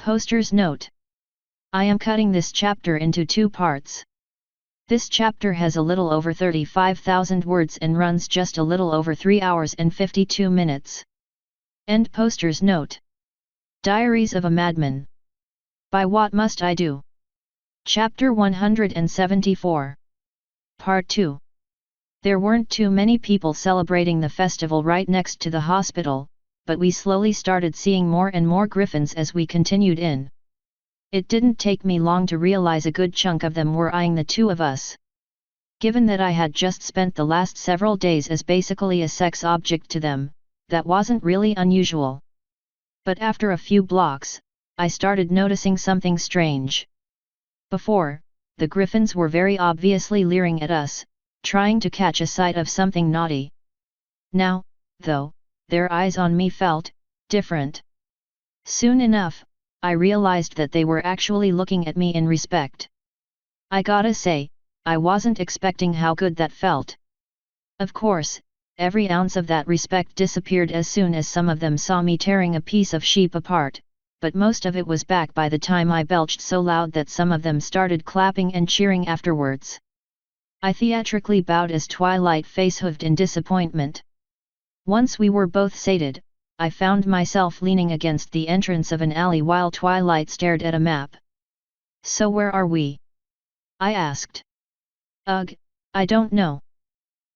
Poster's note. I am cutting this chapter into 2 parts. This chapter has a little over 35,000 words and runs just a little over 3 hours and 52 minutes. End Poster's note. Diaries of a Madman. By What Must I Do? Chapter 174. Part 2. There weren't too many people celebrating the festival right next to the hospital, but we slowly started seeing more and more griffins as we continued in. It didn't take me long to realize a good chunk of them were eyeing the 2 of us. Given that I had just spent the last several days as basically a sex object to them, that wasn't really unusual. But after a few blocks, I started noticing something strange. Before, the griffins were very obviously leering at us, trying to catch a sight of something naughty. Now, though, their eyes on me felt different. Soon enough, I realized that they were actually looking at me in respect. I gotta say, I wasn't expecting how good that felt. Of course, every ounce of that respect disappeared as soon as some of them saw me tearing a piece of sheep apart, but most of it was back by the time I belched so loud that some of them started clapping and cheering afterwards. I theatrically bowed as Twilight face-hooved in disappointment. Once we were both sated, I found myself leaning against the entrance of an alley while Twilight stared at a map. "So where are we?" I asked. "Ugh, I don't know.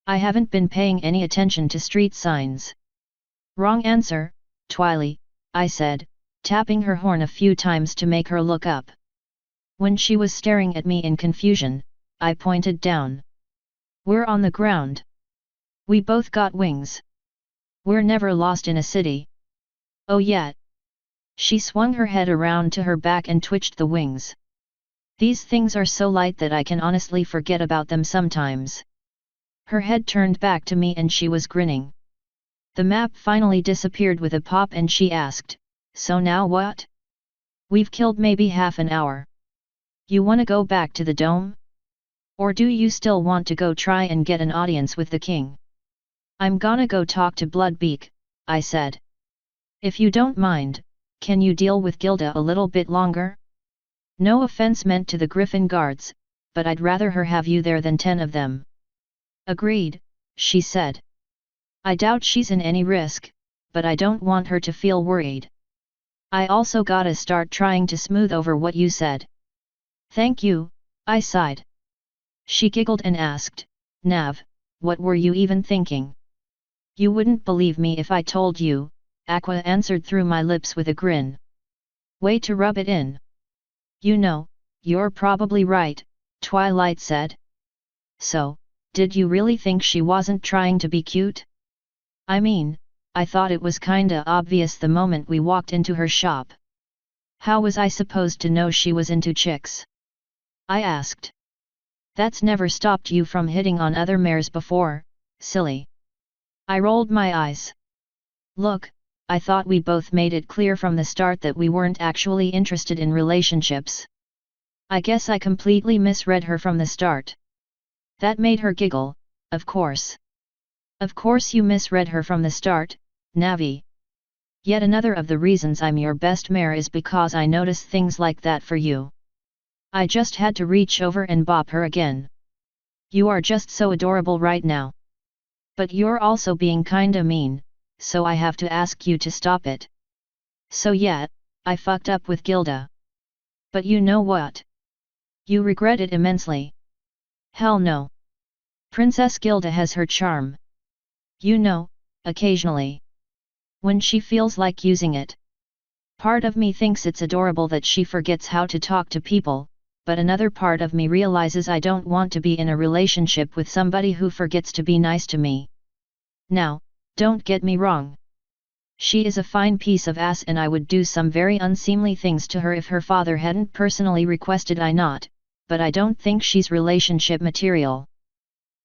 I haven't been paying any attention to street signs." "Wrong answer, Twily," I said, tapping her horn a few times to make her look up. When she was staring at me in confusion, I pointed down. "We're on the ground. We both got wings. We're never lost in a city." "Oh yeah." She swung her head around to her back and twitched the wings. "These things are so light that I can honestly forget about them sometimes." Her head turned back to me and she was grinning. The map finally disappeared with a pop and she asked, "So now what? We've killed maybe half an hour. You wanna go back to the dome? Or do you still want to go try and get an audience with the king?" "I'm gonna go talk to Blood Beak," I said. "If you don't mind, can you deal with Gilda a little bit longer? No offense meant to the Griffin guards, but I'd rather her have you there than 10 of them." "Agreed," she said. "I doubt she's in any risk, but I don't want her to feel worried. I also gotta start trying to smooth over what you said." "Thank you," I sighed. She giggled and asked, "Nav, what were you even thinking?" "You wouldn't believe me if I told you," Aqua answered through my lips with a grin. "Way to rub it in." "You know, you're probably right," Twilight said. "So, did you really think she wasn't trying to be cute?" "I mean, I thought it was kinda obvious the moment we walked into her shop." "How was I supposed to know she was into chicks?" I asked. "That's never stopped you from hitting on other mares before, silly." I rolled my eyes. "Look, I thought we both made it clear from the start that we weren't actually interested in relationships. I guess I completely misread her from the start." That made her giggle. "Of course. Of course you misread her from the start, Navi. Yet another of the reasons I'm your best mare is because I notice things like that for you." I just had to reach over and bop her again. "You are just so adorable right now. But you're also being kinda mean, so I have to ask you to stop it." "So yeah, I fucked up with Gilda. But you know what? You regret it immensely." "Hell no. Princess Gilda has her charm. You know, occasionally. When she feels like using it. Part of me thinks it's adorable that she forgets how to talk to people, but another part of me realizes I don't want to be in a relationship with somebody who forgets to be nice to me. Now, don't get me wrong. She is a fine piece of ass and I would do some very unseemly things to her if her father hadn't personally requested I not, but I don't think she's relationship material."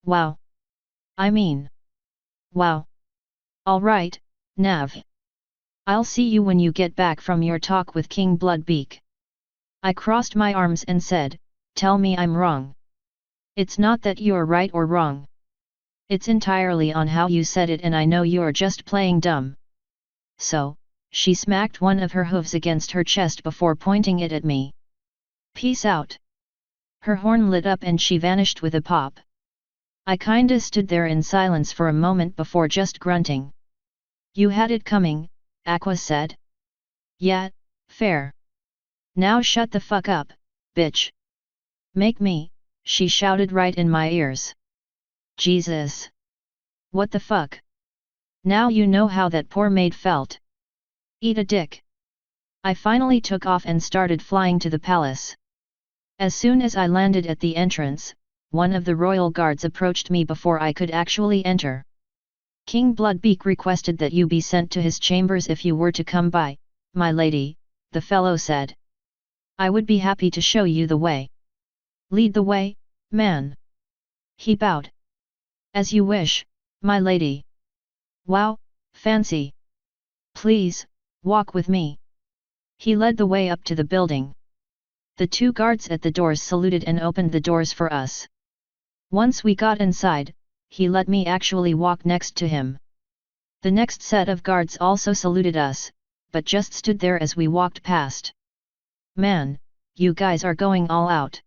"Wow. I mean. Wow. Alright, Nav. I'll see you when you get back from your talk with King Blood Beak." I crossed my arms and said, "Tell me I'm wrong." "It's not that you're right or wrong. It's entirely on how you said it and I know you're just playing dumb. So, she smacked one of her hooves against her chest before pointing it at me. Peace out. Her horn lit up and she vanished with a pop. I kinda stood there in silence for a moment before just grunting. You had it coming, Aqua said. Yeah, fair. Now shut the fuck up, bitch. Make me, she shouted right in my ears. Jesus. What the fuck? Now you know how that poor maid felt. Eat a dick. I finally took off and started flying to the palace. As soon as I landed at the entrance, one of the royal guards approached me before I could actually enter. King Blood Beak requested that you be sent to his chambers if you were to come by, my lady, the fellow said. I would be happy to show you the way. Lead the way, man. He bowed. As you wish, my lady. Wow, fancy. Please, walk with me. He led the way up to the building. The two guards at the doors saluted and opened the doors for us. Once we got inside, he let me actually walk next to him. The next set of guards also saluted us, but just stood there as we walked past. Man, you guys are going all out.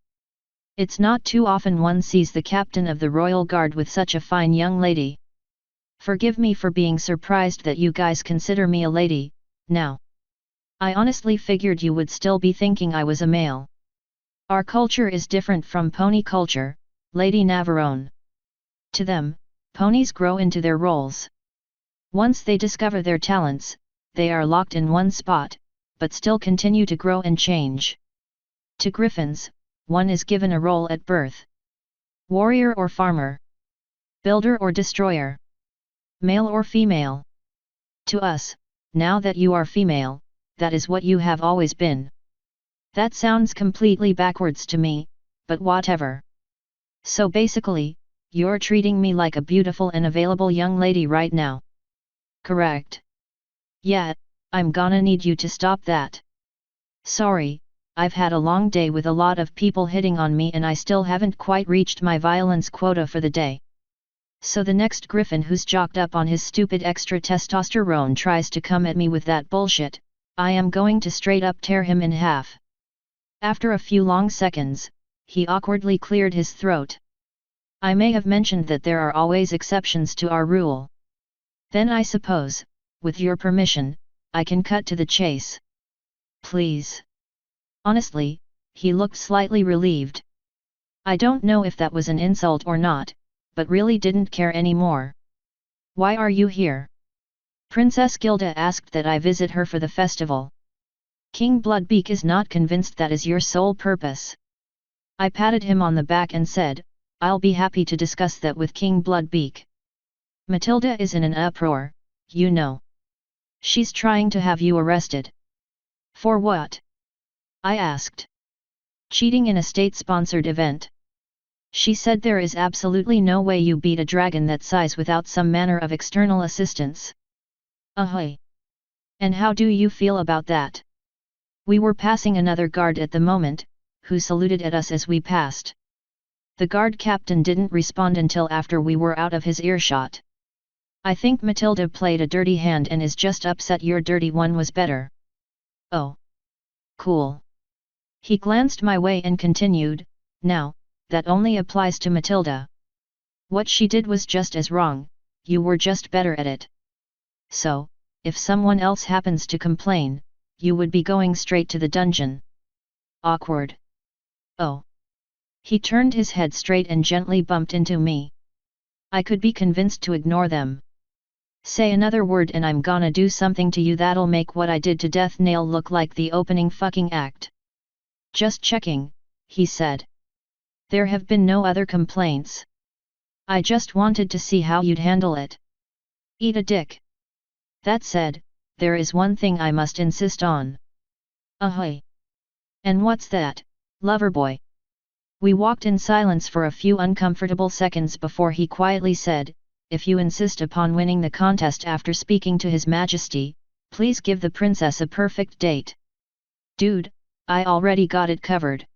It's not too often one sees the captain of the royal guard with such a fine young lady. Forgive me for being surprised that you guys consider me a lady, now. I honestly figured you would still be thinking I was a male. Our culture is different from pony culture, Lady Navarone. To them, ponies grow into their roles. Once they discover their talents, they are locked in one spot, but still continue to grow and change. To griffins, one is given a role at birth. Warrior or farmer. Builder or destroyer. Male or female. To us, now that you are female, that is what you have always been. That sounds completely backwards to me, but whatever. So basically, you're treating me like a beautiful and available young lady right now. Correct. Yeah, I'm gonna need you to stop that. Sorry, I've had a long day with a lot of people hitting on me and I still haven't quite reached my violence quota for the day. So the next griffin who's jocked up on his stupid extra testosterone tries to come at me with that bullshit, I am going to straight up tear him in half. After a few long seconds, he awkwardly cleared his throat. I may have mentioned that there are always exceptions to our rule. Then I suppose, with your permission, I can cut to the chase. Please. Honestly, he looked slightly relieved. I don't know if that was an insult or not, but really didn't care anymore. Why are you here? Princess Gilda asked that I visit her for the festival. King Blood Beak is not convinced that is your sole purpose. I patted him on the back and said, I'll be happy to discuss that with King Blood Beak. Matilda is in an uproar, you know. She's trying to have you arrested. For what? I asked. Cheating in a state-sponsored event. She said there is absolutely no way you beat a dragon that size without some manner of external assistance. Ahoy! And how do you feel about that? We were passing another guard at the moment, who saluted at us as we passed. The guard captain didn't respond until after we were out of his earshot. I think Matilda played a dirty hand and is just upset your dirty one was better. Oh. Cool. He glanced my way and continued, now, that only applies to Matilda. What she did was just as wrong, you were just better at it. So, if someone else happens to complain, you would be going straight to the dungeon. Awkward. Oh. He turned his head straight and gently bumped into me. I could be convinced to ignore them. Say another word and I'm gonna do something to you that'll make what I did to Death Nail look like the opening fucking act. Just checking, he said. There have been no other complaints. I just wanted to see how you'd handle it. Eat a dick. That said, there is one thing I must insist on. Ahoy! And what's that, loverboy? We walked in silence for a few uncomfortable seconds before he quietly said, if you insist upon winning the contest after speaking to His Majesty, please give the princess a perfect date. Dude, I already got it covered.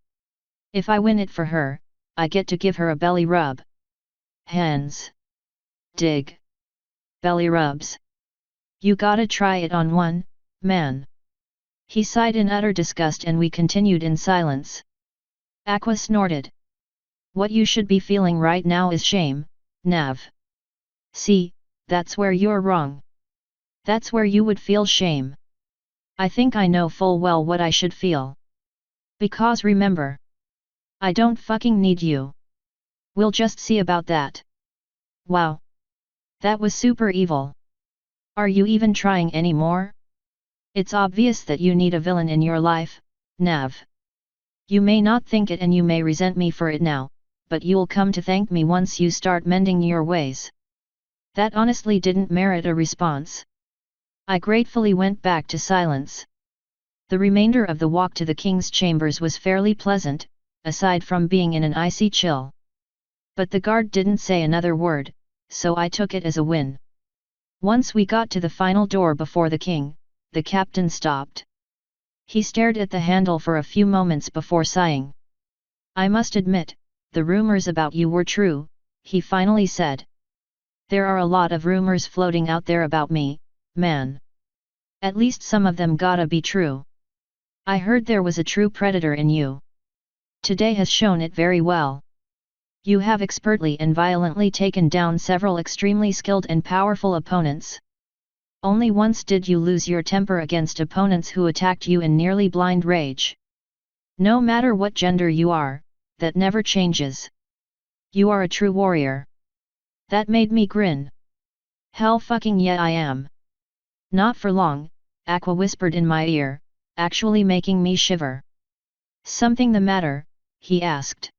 If I win it for her, I get to give her a belly rub. Hands. Dig. Belly rubs. You gotta try it on one, man. He sighed in utter disgust and we continued in silence. Aqua snorted. What you should be feeling right now is shame, Nav. See, that's where you're wrong. That's where you would feel shame. I think I know full well what I should feel. Because remember, I don't fucking need you. We'll just see about that. Wow. That was super evil. Are you even trying anymore? It's obvious that you need a villain in your life, Nav. You may not think it and you may resent me for it now, but you'll come to thank me once you start mending your ways. That honestly didn't merit a response. I gratefully went back to silence. The remainder of the walk to the king's chambers was fairly pleasant, aside from being in an icy chill. But the guard didn't say another word, so I took it as a win. Once we got to the final door before the king, the captain stopped. He stared at the handle for a few moments before sighing. I must admit, the rumors about you were true, he finally said. There are a lot of rumors floating out there about me, man. At least some of them gotta be true. I heard there was a true predator in you. Today has shown it very well. You have expertly and violently taken down several extremely skilled and powerful opponents. Only once did you lose your temper against opponents who attacked you in nearly blind rage. No matter what gender you are, that never changes. You are a true warrior. That made me grin. Hell fucking yeah I am. Not for long, Aqua whispered in my ear, actually making me shiver. Something the matter? He asked.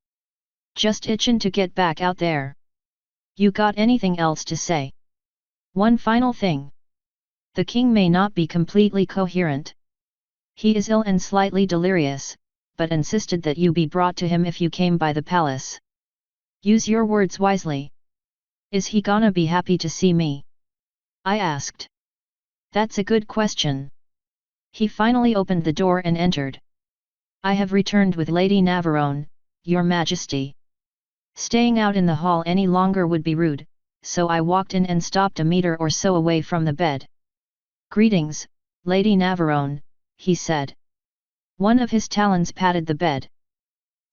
Just itching to get back out there. You got anything else to say? One final thing. The king may not be completely coherent. He is ill and slightly delirious, but insisted that you be brought to him if you came by the palace. Use your words wisely. Is he gonna be happy to see me? I asked. That's a good question. He finally opened the door and entered. I have returned with Lady Navarone, Your Majesty. Staying out in the hall any longer would be rude, so I walked in and stopped a meter or so away from the bed. Greetings, Lady Navarone, he said. One of his talons patted the bed.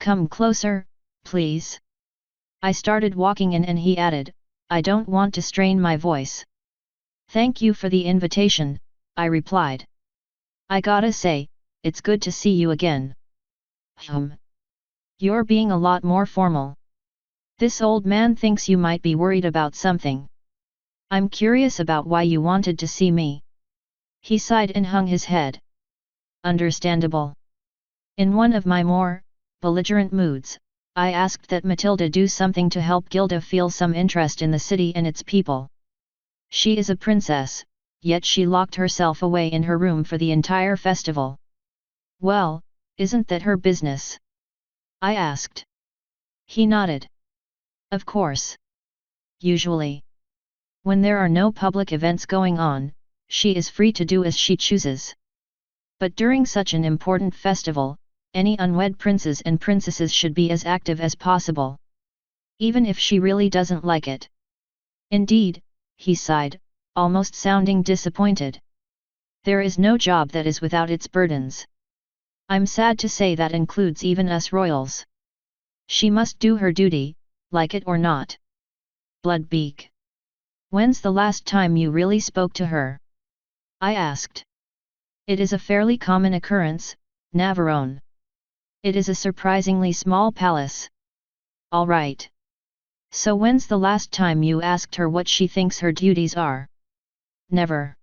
Come closer, please. I started walking in and he added, I don't want to strain my voice. Thank you for the invitation, I replied. I gotta say, it's good to see you again. You're being a lot more formal. This old man thinks you might be worried about something. I'm curious about why you wanted to see me. He sighed and hung his head. Understandable. In one of my more belligerent moods, I asked that Matilda do something to help Gilda feel some interest in the city and its people. She is a princess, yet she locked herself away in her room for the entire festival. Well, isn't that her business? I asked. He nodded. Of course. Usually. When there are no public events going on, she is free to do as she chooses. But during such an important festival, any unwed princes and princesses should be as active as possible. Even if she really doesn't like it. Indeed, he sighed, almost sounding disappointed. There is no job that is without its burdens. I'm sad to say that includes even us royals. She must do her duty, like it or not. Blood Beak. When's the last time you really spoke to her? I asked. It is a fairly common occurrence, Navarone. It is a surprisingly small palace. All right. So when's the last time you asked her what she thinks her duties are? Never.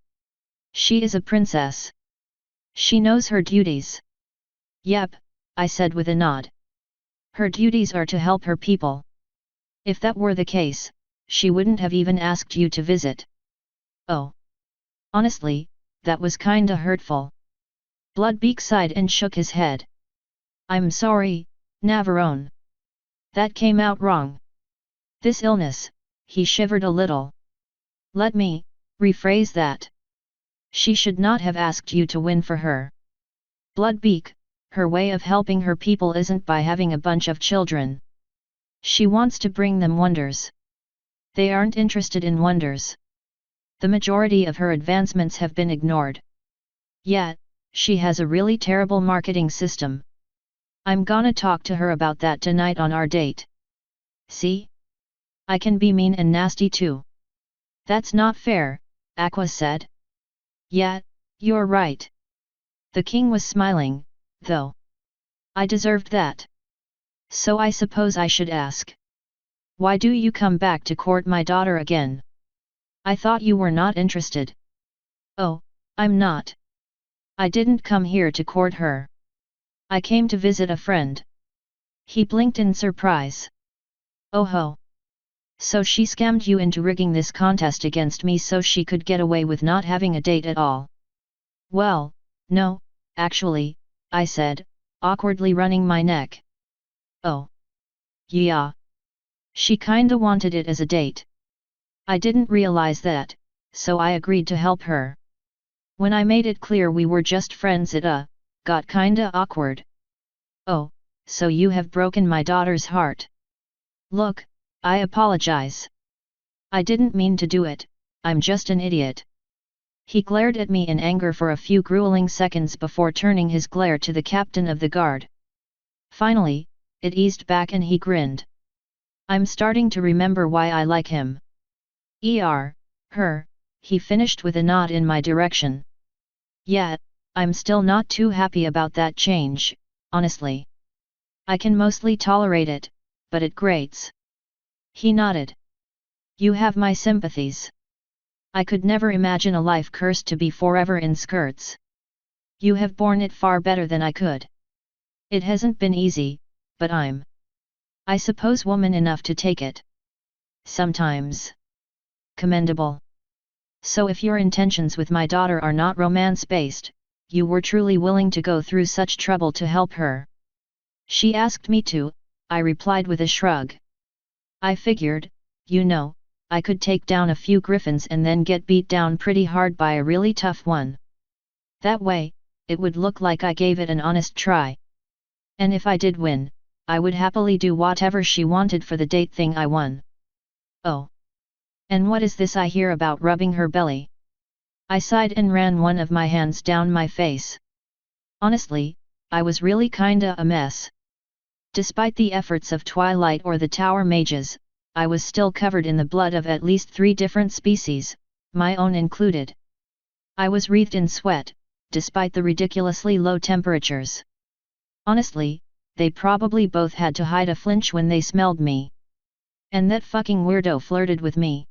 She is a princess. She knows her duties. Yep, I said with a nod. Her duties are to help her people. If that were the case, she wouldn't have even asked you to visit. Oh. Honestly, that was kinda hurtful. Blood Beak sighed and shook his head. I'm sorry, Navarone. That came out wrong. This illness, he shivered a little. Let me rephrase that. She should not have asked you to win for her. Blood Beak, her way of helping her people isn't by having a bunch of children. She wants to bring them wonders. They aren't interested in wonders. The majority of her advancements have been ignored. Yet, she has a really terrible marketing system. I'm gonna talk to her about that tonight on our date. See? I can be mean and nasty too. That's not fair, Aqua said. Yeah, you're right. The king was smiling, though. I deserved that. So I suppose I should ask. Why do you come back to court my daughter again? I thought you were not interested. Oh, I'm not. I didn't come here to court her. I came to visit a friend. He blinked in surprise. Oh ho. So she scammed you into rigging this contest against me so she could get away with not having a date at all. Well, no, actually, I said, awkwardly running my neck. Oh. Yeah. She kinda wanted it as a date. I didn't realize that, so I agreed to help her. When I made it clear we were just friends it got kinda awkward. Oh, so you have broken my daughter's heart. Look, I apologize. I didn't mean to do it, I'm just an idiot. He glared at me in anger for a few grueling seconds before turning his glare to the captain of the guard. Finally, it eased back and he grinned. I'm starting to remember why I like him. Her, he finished with a nod in my direction. Yet, I'm still not too happy about that change, honestly. I can mostly tolerate it, but it grates. He nodded. You have my sympathies. I could never imagine a life cursed to be forever in skirts. You have borne it far better than I could. It hasn't been easy, but I suppose woman enough to take it. Sometimes. Commendable. So if your intentions with my daughter are not romance-based, you were truly willing to go through such trouble to help her. She asked me to, I replied with a shrug. I figured, I could take down a few griffins and then get beat down pretty hard by a really tough one. That way, it would look like I gave it an honest try. And if I did win, I would happily do whatever she wanted for the date thing I won. Oh. And what is this I hear about rubbing her belly? I sighed and ran one of my hands down my face. Honestly, I was really kinda a mess. Despite the efforts of Twilight or the Tower Mages, I was still covered in the blood of at least 3 different species, my own included. I was wreathed in sweat, despite the ridiculously low temperatures. Honestly, they probably both had to hide a flinch when they smelled me. And that fucking weirdo flirted with me.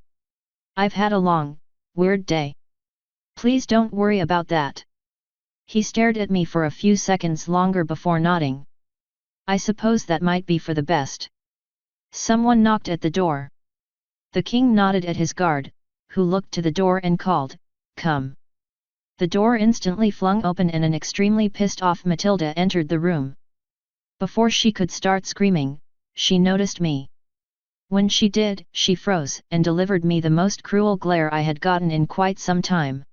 I've had a long, weird day. Please don't worry about that. He stared at me for a few seconds longer before nodding. I suppose that might be for the best. Someone knocked at the door. The king nodded at his guard, who looked to the door and called, "Come." The door instantly flung open and an extremely pissed-off Matilda entered the room. Before she could start screaming, she noticed me. When she did, she froze and delivered me the most cruel glare I had gotten in quite some time.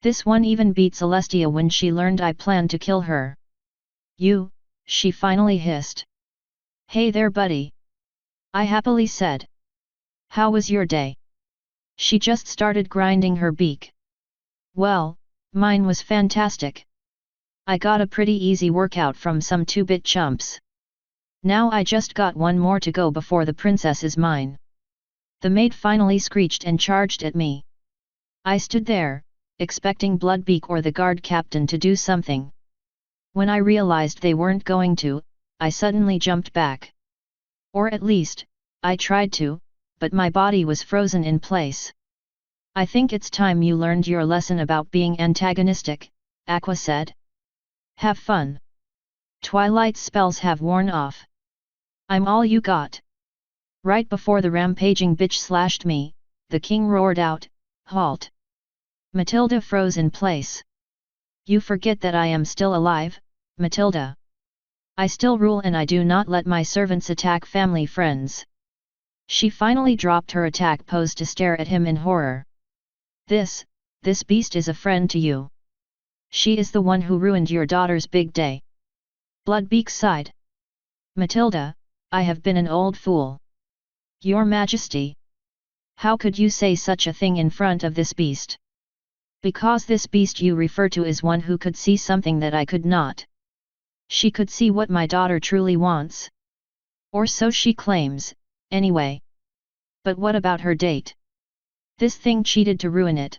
This one even beat Celestia when she learned I planned to kill her. "You," she finally hissed. "Hey there, buddy," I happily said. "How was your day?" She just started grinding her beak. "Well, mine was fantastic. I got a pretty easy workout from some 2-bit chumps. Now I just got one more to go before the princess is mine." The maid finally screeched and charged at me. I stood there, expecting Blood Beak or the guard captain to do something. When I realized they weren't going to, I suddenly jumped back. Or at least, I tried to, but my body was frozen in place. "I think it's time you learned your lesson about being antagonistic," Aqua said. "Have fun. Twilight's spells have worn off. I'm all you got." Right before the rampaging bitch slashed me, the king roared out, "Halt!" Matilda froze in place. "You forget that I am still alive, Matilda. I still rule and I do not let my servants attack family friends." She finally dropped her attack pose to stare at him in horror. This beast is a friend to you. She is the one who ruined your daughter's big day." Blood Beak sighed. "Matilda, I have been an old fool. Your Majesty. How could you say such a thing in front of this beast?" Because this beast you refer to is one who could see something that I could not. She could see what my daughter truly wants. Or so she claims, anyway. But what about her date? This thing cheated to ruin it.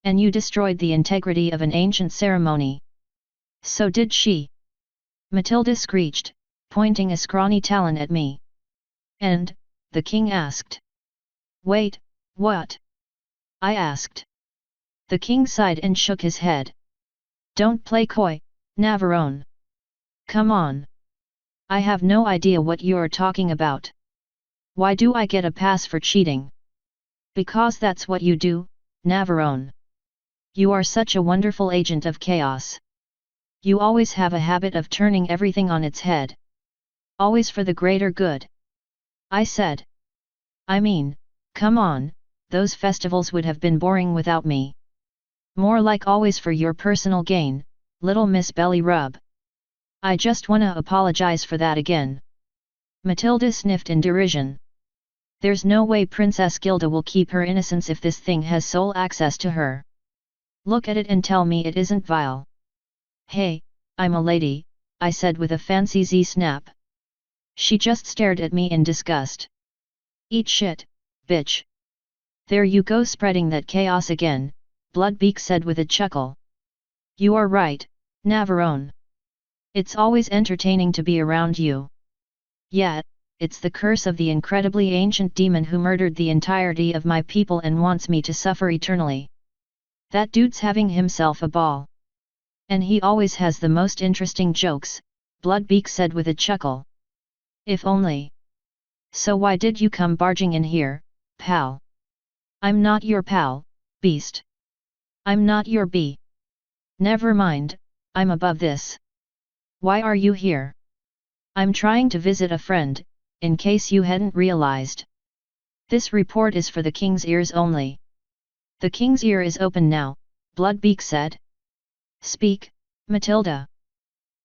And you destroyed the integrity of an ancient ceremony. So did she. Matilda screeched, pointing a scrawny talon at me. And, the king asked. Wait, what? I asked. The king sighed and shook his head. Don't play coy, Navarone. Come on. I have no idea what you're talking about. Why do I get a pass for cheating? Because that's what you do, Navarone. You are such a wonderful agent of chaos. You always have a habit of turning everything on its head. Always for the greater good. I said. I mean, come on, those festivals would have been boring without me. More like always for your personal gain, little Miss Belly Rub. I just wanna apologize for that again. Matilda sniffed in derision. There's no way Princess Gilda will keep her innocence if this thing has sole access to her. Look at it and tell me it isn't vile. Hey, I'm a lady, I said with a fancy Z-snap. She just stared at me in disgust. Eat shit, bitch. There you go spreading that chaos again, Blood Beak said with a chuckle. You are right, Navarone. It's always entertaining to be around you. Yet, it's the curse of the incredibly ancient demon who murdered the entirety of my people and wants me to suffer eternally. That dude's having himself a ball. And he always has the most interesting jokes, Blood Beak said with a chuckle. If only. So why did you come barging in here, pal? I'm not your pal, beast. I'm not your bee. Never mind, I'm above this. Why are you here? I'm trying to visit a friend, in case you hadn't realized. This report is for the king's ears only. The king's ear is open now, Blood Beak said. Speak, Matilda.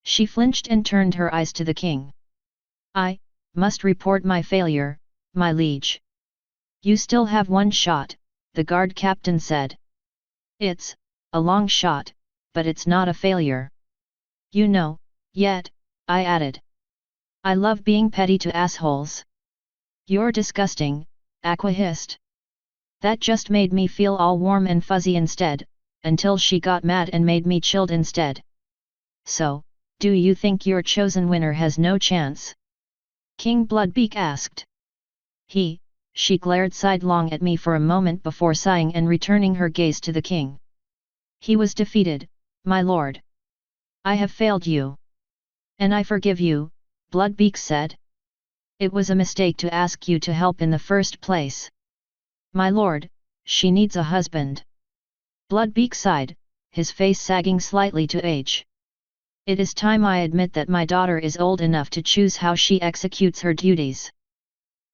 She flinched and turned her eyes to the king. I must report my failure, my liege. You still have one shot, the guard captain said. It's a long shot, but it's not a failure. You know, yet, I added. I love being petty to assholes. You're disgusting, Aquahist. That just made me feel all warm and fuzzy instead, until she got mad and made me chilled instead. So, do you think your chosen winner has no chance? King Bloodbeak asked. She glared sidelong at me for a moment before sighing and returning her gaze to the king. He was defeated, my lord. I have failed you. And I forgive you, Bloodbeak said. It was a mistake to ask you to help in the first place. My lord, she needs a husband. Bloodbeak sighed, his face sagging slightly to age. It is time I admit that my daughter is old enough to choose how she executes her duties.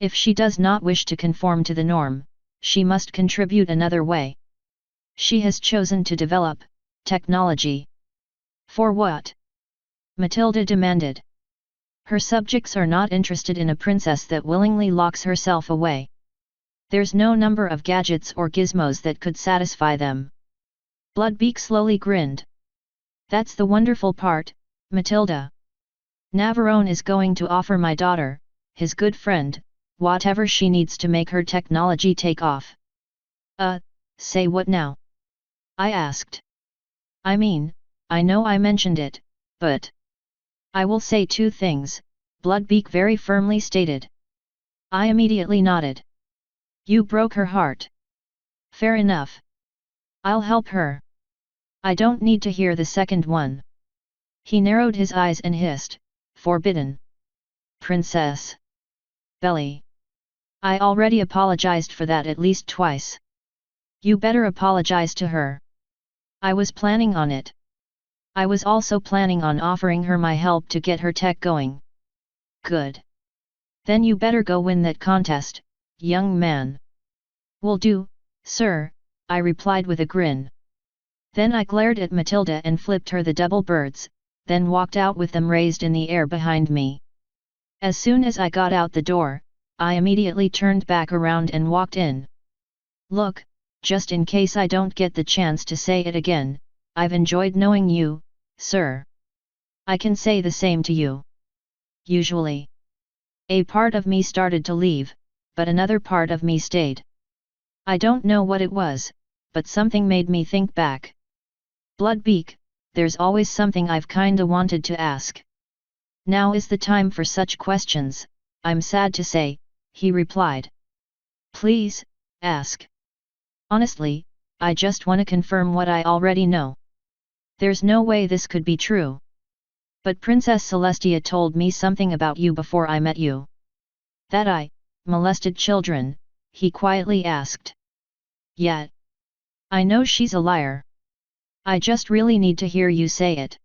If she does not wish to conform to the norm, she must contribute another way. She has chosen to develop technology. For what? Matilda demanded. Her subjects are not interested in a princess that willingly locks herself away. There's no number of gadgets or gizmos that could satisfy them. Bloodbeak slowly grinned. That's the wonderful part, Matilda. Navarone is going to offer my daughter, his good friend, whatever she needs to make her technology take off. Say what now? I asked. I mean, I know I mentioned it, but I will say two things, Bloodbeak very firmly stated. I immediately nodded. You broke her heart. Fair enough. I'll help her. I don't need to hear the second one. He narrowed his eyes and hissed, forbidden. Princess Belly. I already apologized for that at least twice. You better apologize to her. I was planning on it. I was also planning on offering her my help to get her tech going. Good. Then you better go win that contest, young man. Will do, sir, I replied with a grin. Then I glared at Matilda and flipped her the double birds, then walked out with them raised in the air behind me. As soon as I got out the door, I immediately turned back around and walked in. Look, just in case I don't get the chance to say it again, I've enjoyed knowing you, sir. I can say the same to you. Usually. A part of me started to leave, but another part of me stayed. I don't know what it was, but something made me think back. Blood Beak, there's always something I've kinda wanted to ask. Now is the time for such questions, I'm sad to say, he replied. Please, ask. Honestly, I just wanna confirm what I already know. There's no way this could be true. But Princess Celestia told me something about you before I met you. That I molested children, he quietly asked. Yet. I know she's a liar. I just really need to hear you say it.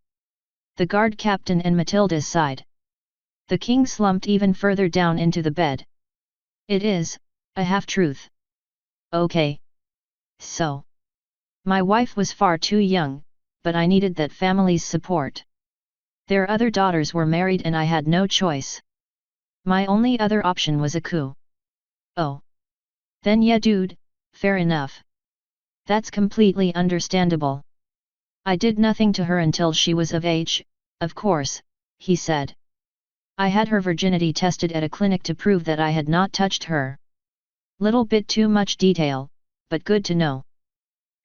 The guard captain and Matilda sighed. The king slumped even further down into the bed. It is a half-truth. Okay. So. My wife was far too young, but I needed that family's support. Their other daughters were married and I had no choice. My only other option was a coup. Oh. Then yeah dude, fair enough. That's completely understandable. I did nothing to her until she was of age, of course, he said. I had her virginity tested at a clinic to prove that I had not touched her. Little bit too much detail, but good to know.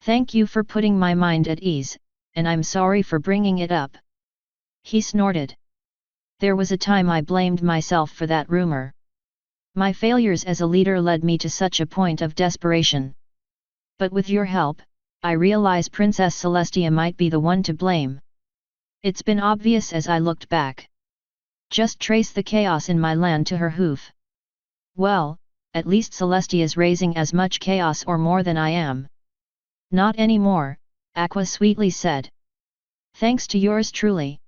Thank you for putting my mind at ease, and I'm sorry for bringing it up. He snorted. There was a time I blamed myself for that rumor. My failures as a leader led me to such a point of desperation. But with your help, I realize Princess Celestia might be the one to blame. It's been obvious as I looked back. Just trace the chaos in my land to her hoof. Well, at least Celestia's raising as much chaos or more than I am. Not anymore, Aqua sweetly said. Thanks to yours truly.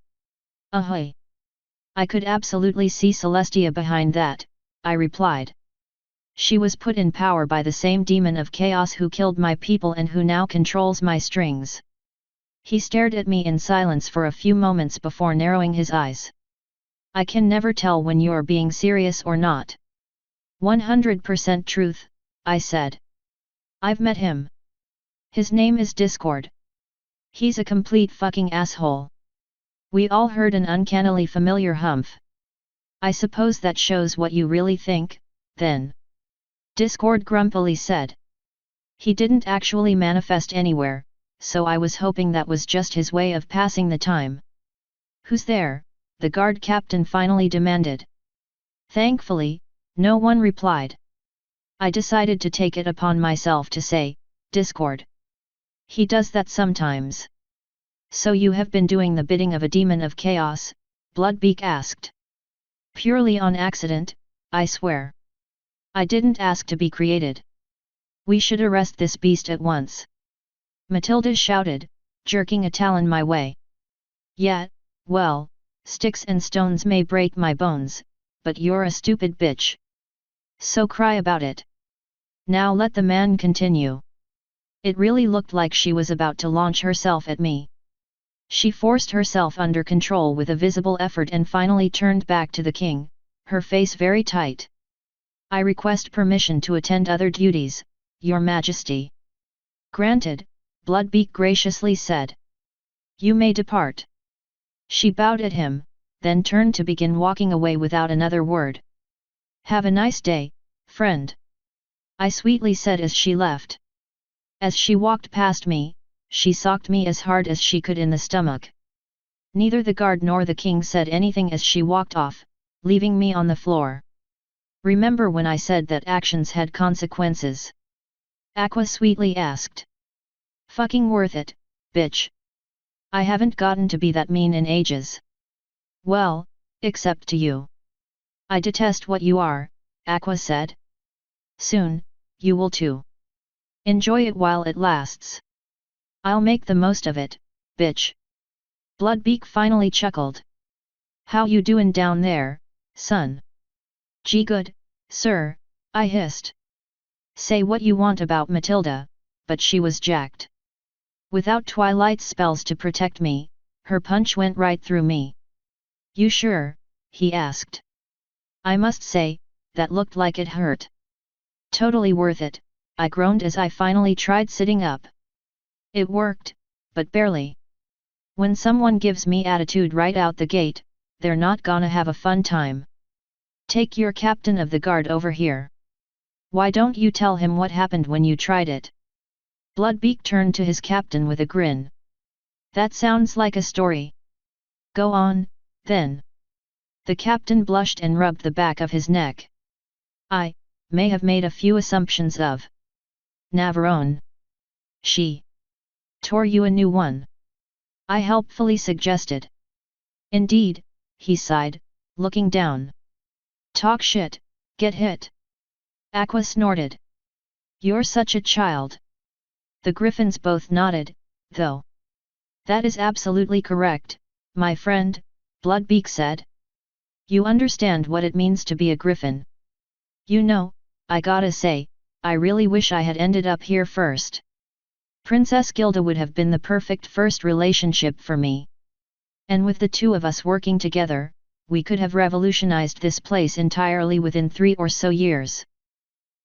Ahoy! I could absolutely see Celestia behind that, I replied. She was put in power by the same demon of chaos who killed my people and who now controls my strings. He stared at me in silence for a few moments before narrowing his eyes. I can never tell when you're being serious or not. 100% truth, I said. I've met him. His name is Discord. He's a complete fucking asshole. We all heard an uncannily familiar humph. I suppose that shows what you really think, then. Discord grumpily said. He didn't actually manifest anywhere, so I was hoping that was just his way of passing the time. Who's there? The guard captain finally demanded. Thankfully, no one replied. I decided to take it upon myself to say, Discord. He does that sometimes. So you have been doing the bidding of a demon of chaos? Blood Beak asked. Purely on accident, I swear. I didn't ask to be created. We should arrest this beast at once. Matilda shouted, jerking a talon my way. Yeah, well, sticks and stones may break my bones, but you're a stupid bitch. So cry about it. Now let the man continue. It really looked like she was about to launch herself at me. She forced herself under control with a visible effort and finally turned back to the king, her face very tight. I request permission to attend other duties, Your Majesty. Granted, Blood Beak graciously said. You may depart. She bowed at him, then turned to begin walking away without another word. Have a nice day, friend. I sweetly said as she left. As she walked past me, she socked me as hard as she could in the stomach. Neither the guard nor the king said anything as she walked off, leaving me on the floor. Remember when I said that actions had consequences? Aqua sweetly asked. Fucking worth it, bitch. I haven't gotten to be that mean in ages. Well, except to you. I detest what you are, Aqua said. Soon, you will too. Enjoy it while it lasts. I'll make the most of it, bitch. Blood Beak finally chuckled. How you doin' down there, son? Gee good, sir, I hissed. Say what you want about Matilda, but she was jacked. Without twilight spells to protect me, her punch went right through me. You sure? He asked. I must say, that looked like it hurt. Totally worth it, I groaned as I finally tried sitting up. It worked, but barely. When someone gives me attitude right out the gate, they're not gonna have a fun time. Take your captain of the guard over here. Why don't you tell him what happened when you tried it? Blood Beak turned to his captain with a grin. That sounds like a story. Go on, then. The captain blushed and rubbed the back of his neck. I may have made a few assumptions of Navarone. She tore you a new one, I helpfully suggested. Indeed, he sighed, looking down. Talk shit, get hit. Aqua snorted. You're such a child. The griffins both nodded, though. That is absolutely correct, my friend, Blood Beak said. You understand what it means to be a griffin. You know, I gotta say, I really wish I had ended up here first. Princess Gilda would have been the perfect first relationship for me. And with the two of us working together, we could have revolutionized this place entirely within 3 or so years.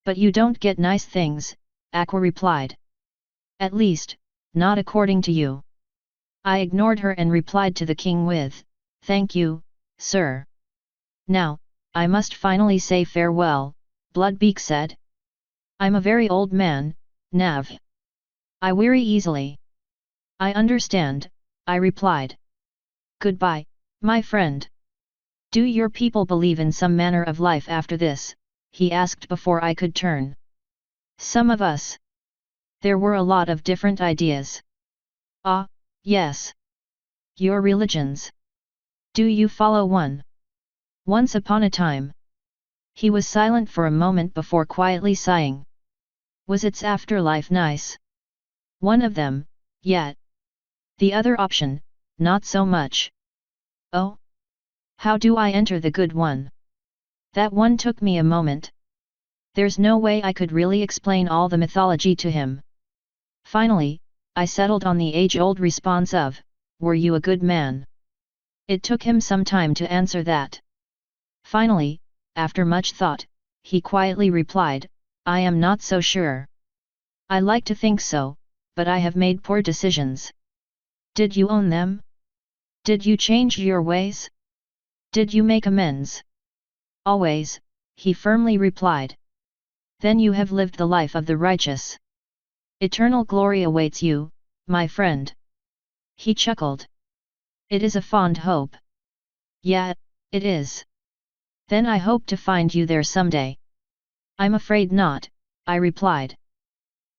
But you don't get nice things, Aqua replied. At least, not according to you. I ignored her and replied to the king with, thank you, sir. Now, I must finally say farewell, Blood Beak said. I'm a very old man, Nav. I weary easily. I understand, I replied. Goodbye, my friend. Do your people believe in some manner of life after this? He asked before I could turn. Some of us. There were a lot of different ideas. Ah, yes. Your religions. Do you follow one? Once upon a time. He was silent for a moment before quietly sighing. Was its afterlife nice? One of them, yet. The other option, not so much. Oh? How do I enter the good one? That one took me a moment. There's no way I could really explain all the mythology to him. Finally, I settled on the age-old response of, were you a good man? It took him some time to answer that. Finally, after much thought, he quietly replied, I am not so sure. I like to think so, but I have made poor decisions. Did you own them? Did you change your ways? Did you make amends? Always, he firmly replied. Then you have lived the life of the righteous. Eternal glory awaits you, my friend. He chuckled. It is a fond hope. Yeah, it is. Then I hope to find you there someday. I'm afraid not, I replied.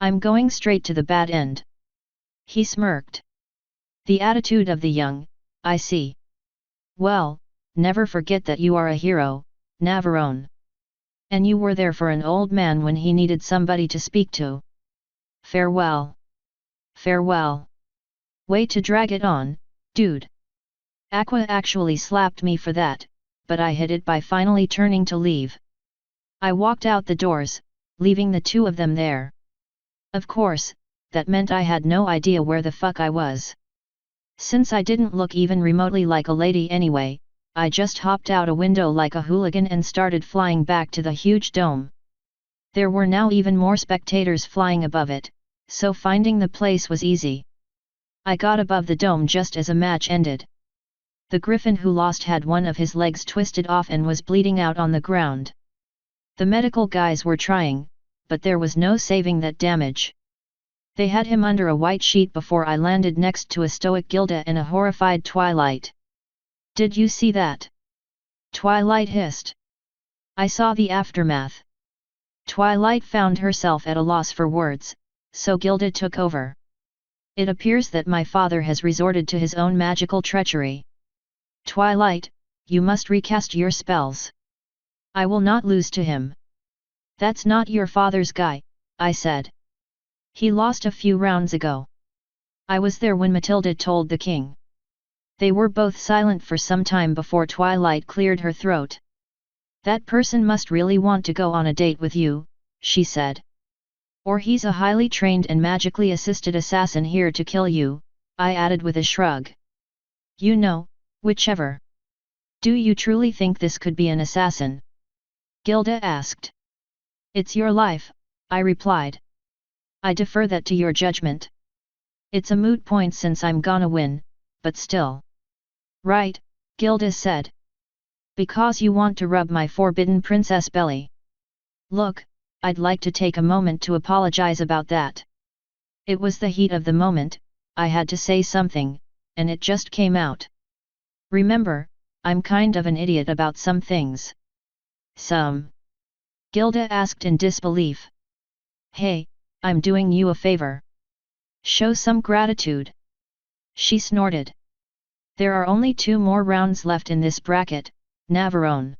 I'm going straight to the bad end. He smirked. The attitude of the young, I see. Well, never forget that you are a hero, Navarone. And you were there for an old man when he needed somebody to speak to. Farewell. Farewell. Way to drag it on, dude. Aqua actually slapped me for that, but I hid it by finally turning to leave. I walked out the doors, leaving the two of them there. Of course, that meant I had no idea where the fuck I was. Since I didn't look even remotely like a lady anyway, I just hopped out a window like a hooligan and started flying back to the huge dome. There were now even more spectators flying above it, so finding the place was easy. I got above the dome just as a match ended. The griffin who lost had one of his legs twisted off and was bleeding out on the ground. The medical guys were trying, but there was no saving that damage. They had him under a white sheet before I landed next to a stoic Gilda and a horrified Twilight. Did you see that? Twilight hissed. I saw the aftermath. Twilight found herself at a loss for words, so Gilda took over. It appears that my father has resorted to his own magical treachery. Twilight, you must recast your spells. I will not lose to him. That's not your father's guy, I said. He lost a few rounds ago. I was there when Matilda told the king. They were both silent for some time before Twilight cleared her throat. That person must really want to go on a date with you, she said. Or he's a highly trained and magically assisted assassin here to kill you, I added with a shrug. You know, whichever. Do you truly think this could be an assassin? Gilda asked. It's your life, I replied. I defer that to your judgment. It's a moot point since I'm gonna win, but still. Right, Gilda said. Because you want to rub my forbidden princess belly. Look, I'd like to take a moment to apologize about that. It was the heat of the moment, I had to say something, and it just came out. Remember, I'm kind of an idiot about some things. Some? Gilda asked in disbelief. Hey, I'm doing you a favor. Show some gratitude. She snorted. There are only 2 more rounds left in this bracket, Navarone.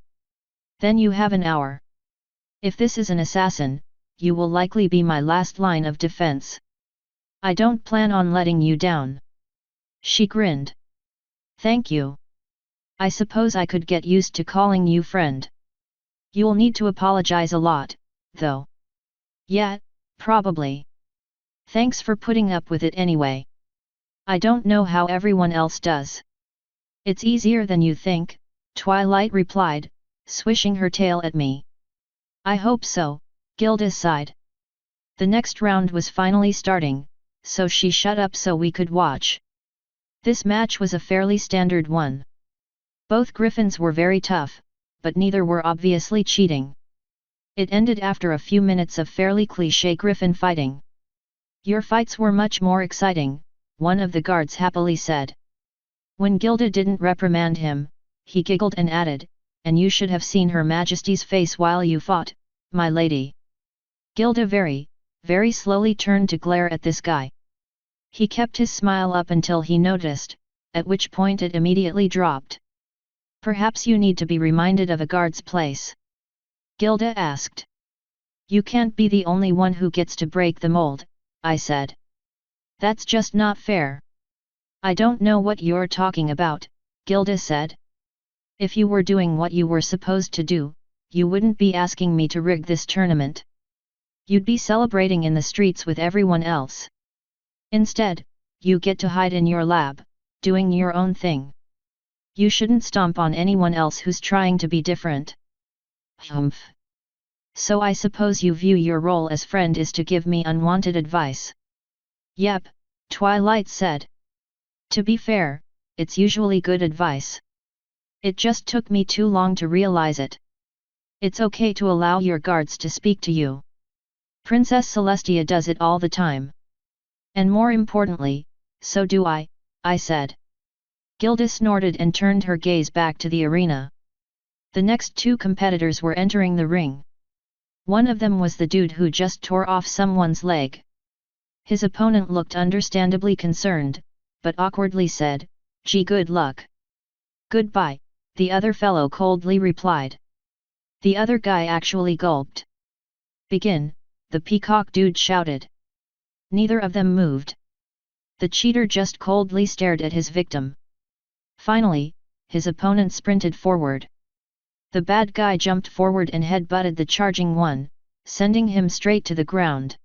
Then you have an hour. If this is an assassin, you will likely be my last line of defense. I don't plan on letting you down. She grinned. Thank you. I suppose I could get used to calling you friend. You'll need to apologize a lot, though. Yeah, probably. Thanks for putting up with it anyway. I don't know how everyone else does. It's easier than you think, Twilight replied, swishing her tail at me. I hope so, Gilda sighed. The next round was finally starting, so she shut up so we could watch. This match was a fairly standard one. Both griffins were very tough, but neither were obviously cheating. It ended after a few minutes of fairly cliché griffin fighting. Your fights were much more exciting, one of the guards happily said. When Gilda didn't reprimand him, he giggled and added, and you should have seen Her Majesty's face while you fought, my lady. Gilda very slowly turned to glare at this guy. He kept his smile up until he noticed, at which point it immediately dropped. Perhaps you need to be reminded of a guard's place. Gilda asked. You can't be the only one who gets to break the mold, I said. That's just not fair. I don't know what you're talking about, Gilda said. If you were doing what you were supposed to do, you wouldn't be asking me to rig this tournament. You'd be celebrating in the streets with everyone else. Instead, you get to hide in your lab, doing your own thing. You shouldn't stomp on anyone else who's trying to be different. Humph. So I suppose you view your role as friend is to give me unwanted advice. Yep, Twilight said. To be fair, it's usually good advice. It just took me too long to realize it. It's okay to allow your guards to speak to you. Princess Celestia does it all the time. And more importantly, so do I said. Gilda snorted and turned her gaze back to the arena. The next 2 competitors were entering the ring. One of them was the dude who just tore off someone's leg. His opponent looked understandably concerned, but awkwardly said, "Gee, good luck." "Goodbye," the other fellow coldly replied. The other guy actually gulped. "Begin," the peacock dude shouted. Neither of them moved. The cheater just coldly stared at his victim. Finally, his opponent sprinted forward. The bad guy jumped forward and head-butted the charging one, sending him straight to the ground.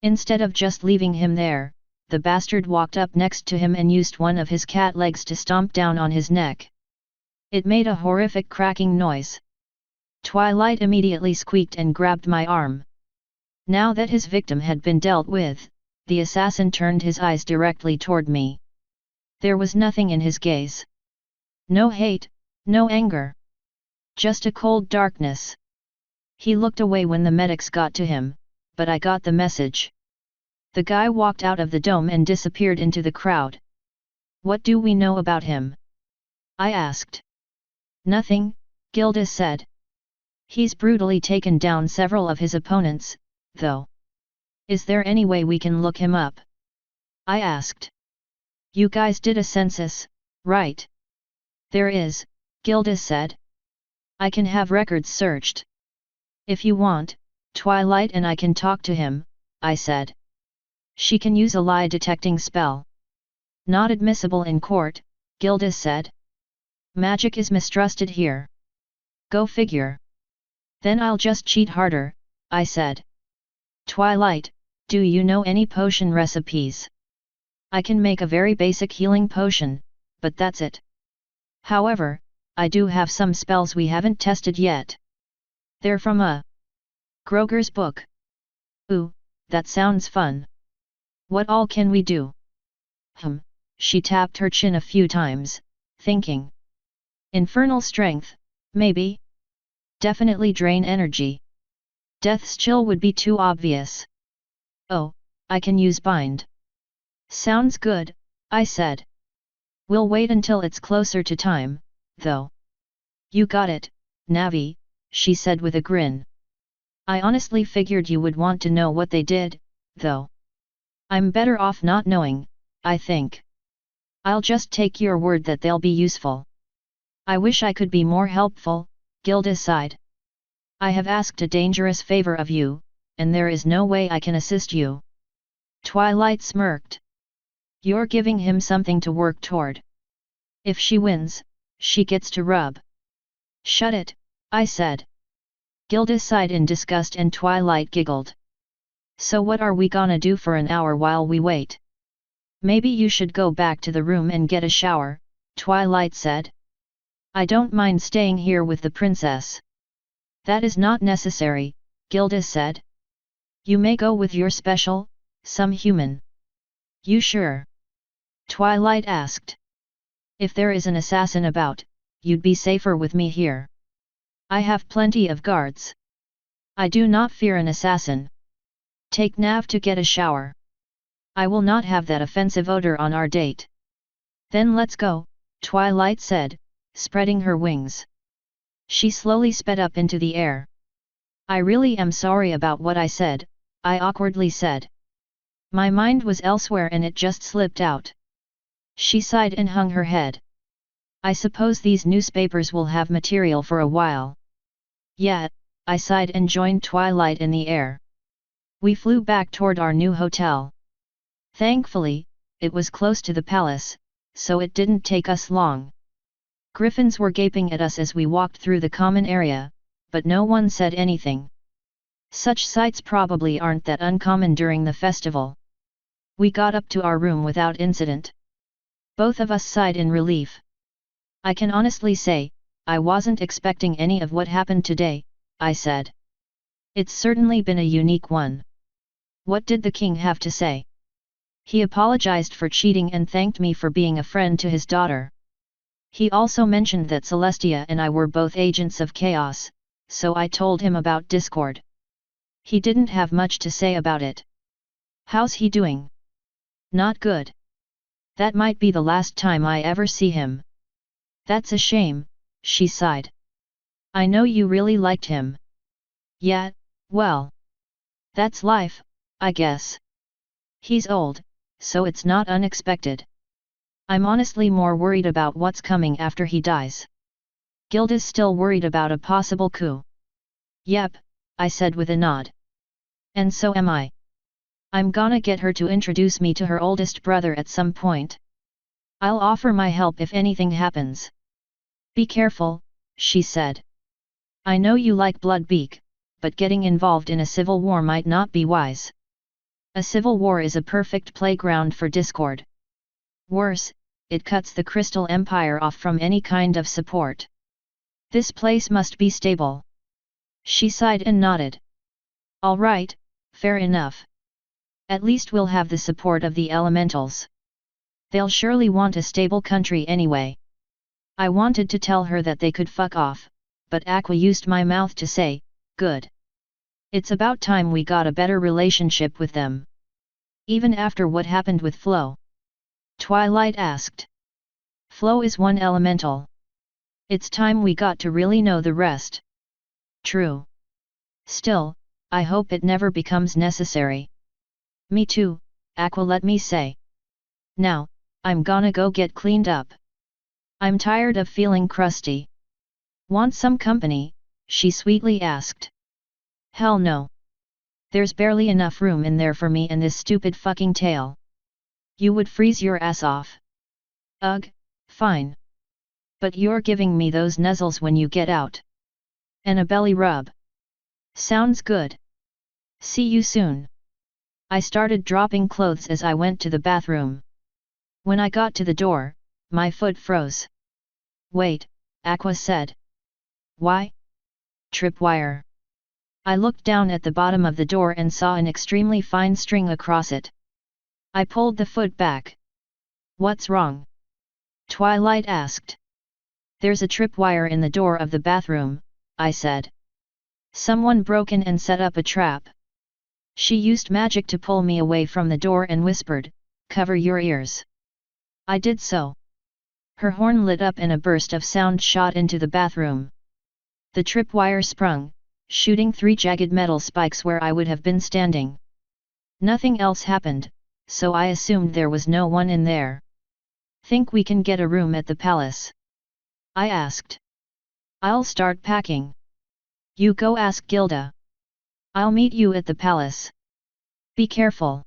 Instead of just leaving him there, the bastard walked up next to him and used one of his cat legs to stomp down on his neck. It made a horrific cracking noise. Twilight immediately squeaked and grabbed my arm. Now that his victim had been dealt with, the assassin turned his eyes directly toward me. There was nothing in his gaze. No hate, no anger. Just a cold darkness. He looked away when the medics got to him, but I got the message. The guy walked out of the dome and disappeared into the crowd. What do we know about him? I asked. Nothing, Gilda said. He's brutally taken down several of his opponents, though. Is there any way we can look him up? I asked. You guys did a census, right? There is, Gilda said. I can have records searched. If you want, Twilight and I can talk to him, I said. She can use a lie detecting spell. Not admissible in court, Gilda said. Magic is mistrusted here. Go figure. Then I'll just cheat harder, I said. Twilight, do you know any potion recipes? I can make a very basic healing potion, but that's it. However, I do have some spells we haven't tested yet. They're from a Groger's book. Ooh, that sounds fun. What all can we do? She tapped her chin a few times, thinking. Infernal strength, maybe? Definitely drain energy. Death's chill would be too obvious. Oh, I can use bind. Sounds good, I said. We'll wait until it's closer to time, though. You got it, Navi, she said with a grin. I honestly figured you would want to know what they did, though. I'm better off not knowing, I think. I'll just take your word that they'll be useful. I wish I could be more helpful, Gilda sighed. I have asked a dangerous favor of you, and there is no way I can assist you. Twilight smirked. You're giving him something to work toward. If she wins, she gets to rub. Shut it, I said. Gilda sighed in disgust and Twilight giggled. So what are we gonna do for an hour while we wait? Maybe you should go back to the room and get a shower, Twilight said. I don't mind staying here with the princess. That is not necessary, Gilda said. You may go with your special, some human. You sure? Twilight asked. If there is an assassin about, you'd be safer with me here. I have plenty of guards. I do not fear an assassin. Take Nav to get a shower. I will not have that offensive odor on our date. Then let's go, Twilight said, spreading her wings. She slowly sped up into the air. I really am sorry about what I said, I awkwardly said. My mind was elsewhere and it just slipped out. She sighed and hung her head. I suppose these newspapers will have material for a while. Yeah, I sighed and joined Twilight in the air. We flew back toward our new hotel. Thankfully, it was close to the palace, so it didn't take us long. Griffins were gaping at us as we walked through the common area, but no one said anything. Such sights probably aren't that uncommon during the festival. We got up to our room without incident. Both of us sighed in relief. I can honestly say, I wasn't expecting any of what happened today, I said. It's certainly been a unique one. What did the king have to say? He apologized for cheating and thanked me for being a friend to his daughter. He also mentioned that Celestia and I were both agents of chaos, so I told him about Discord. He didn't have much to say about it. How's he doing? Not good. That might be the last time I ever see him. That's a shame, she sighed. I know you really liked him. Yeah, well. That's life, I guess. He's old, so it's not unexpected. I'm honestly more worried about what's coming after he dies. Gilda's still worried about a possible coup. Yep, I said with a nod. And so am I. I'm gonna get her to introduce me to her oldest brother at some point. I'll offer my help if anything happens. Be careful, she said. I know you like Blood Beak, but getting involved in a civil war might not be wise. A civil war is a perfect playground for discord. Worse, it cuts the Crystal Empire off from any kind of support. This place must be stable. She sighed and nodded. All right, fair enough. At least we'll have the support of the elementals. They'll surely want a stable country anyway. I wanted to tell her that they could fuck off, but Aqua used my mouth to say, good. It's about time we got a better relationship with them. Even after what happened with Flo. Twilight asked. Flo is one elemental. It's time we got to really know the rest. True. Still, I hope it never becomes necessary. Me too, Aqua, let me say. Now, I'm gonna go get cleaned up. I'm tired of feeling crusty. Want some company? She sweetly asked. Hell no. There's barely enough room in there for me and this stupid fucking tail. You would freeze your ass off. Ugh, fine. But you're giving me those nuzzles when you get out. And a belly rub. Sounds good. See you soon. I started dropping clothes as I went to the bathroom. When I got to the door, my foot froze. Wait, Aqua said. Why? Tripwire. I looked down at the bottom of the door and saw an extremely fine string across it. I pulled the foot back. What's wrong? Twilight asked. There's a tripwire in the door of the bathroom, I said. Someone broke in and set up a trap. She used magic to pull me away from the door and whispered, "Cover your ears." I did so. Her horn lit up and a burst of sound shot into the bathroom. The tripwire sprung, shooting 3 jagged metal spikes where I would have been standing. Nothing else happened, so I assumed there was no one in there. "Think we can get a room at the palace?" I asked. "I'll start packing. You go ask Gilda. I'll meet you at the palace. Be careful.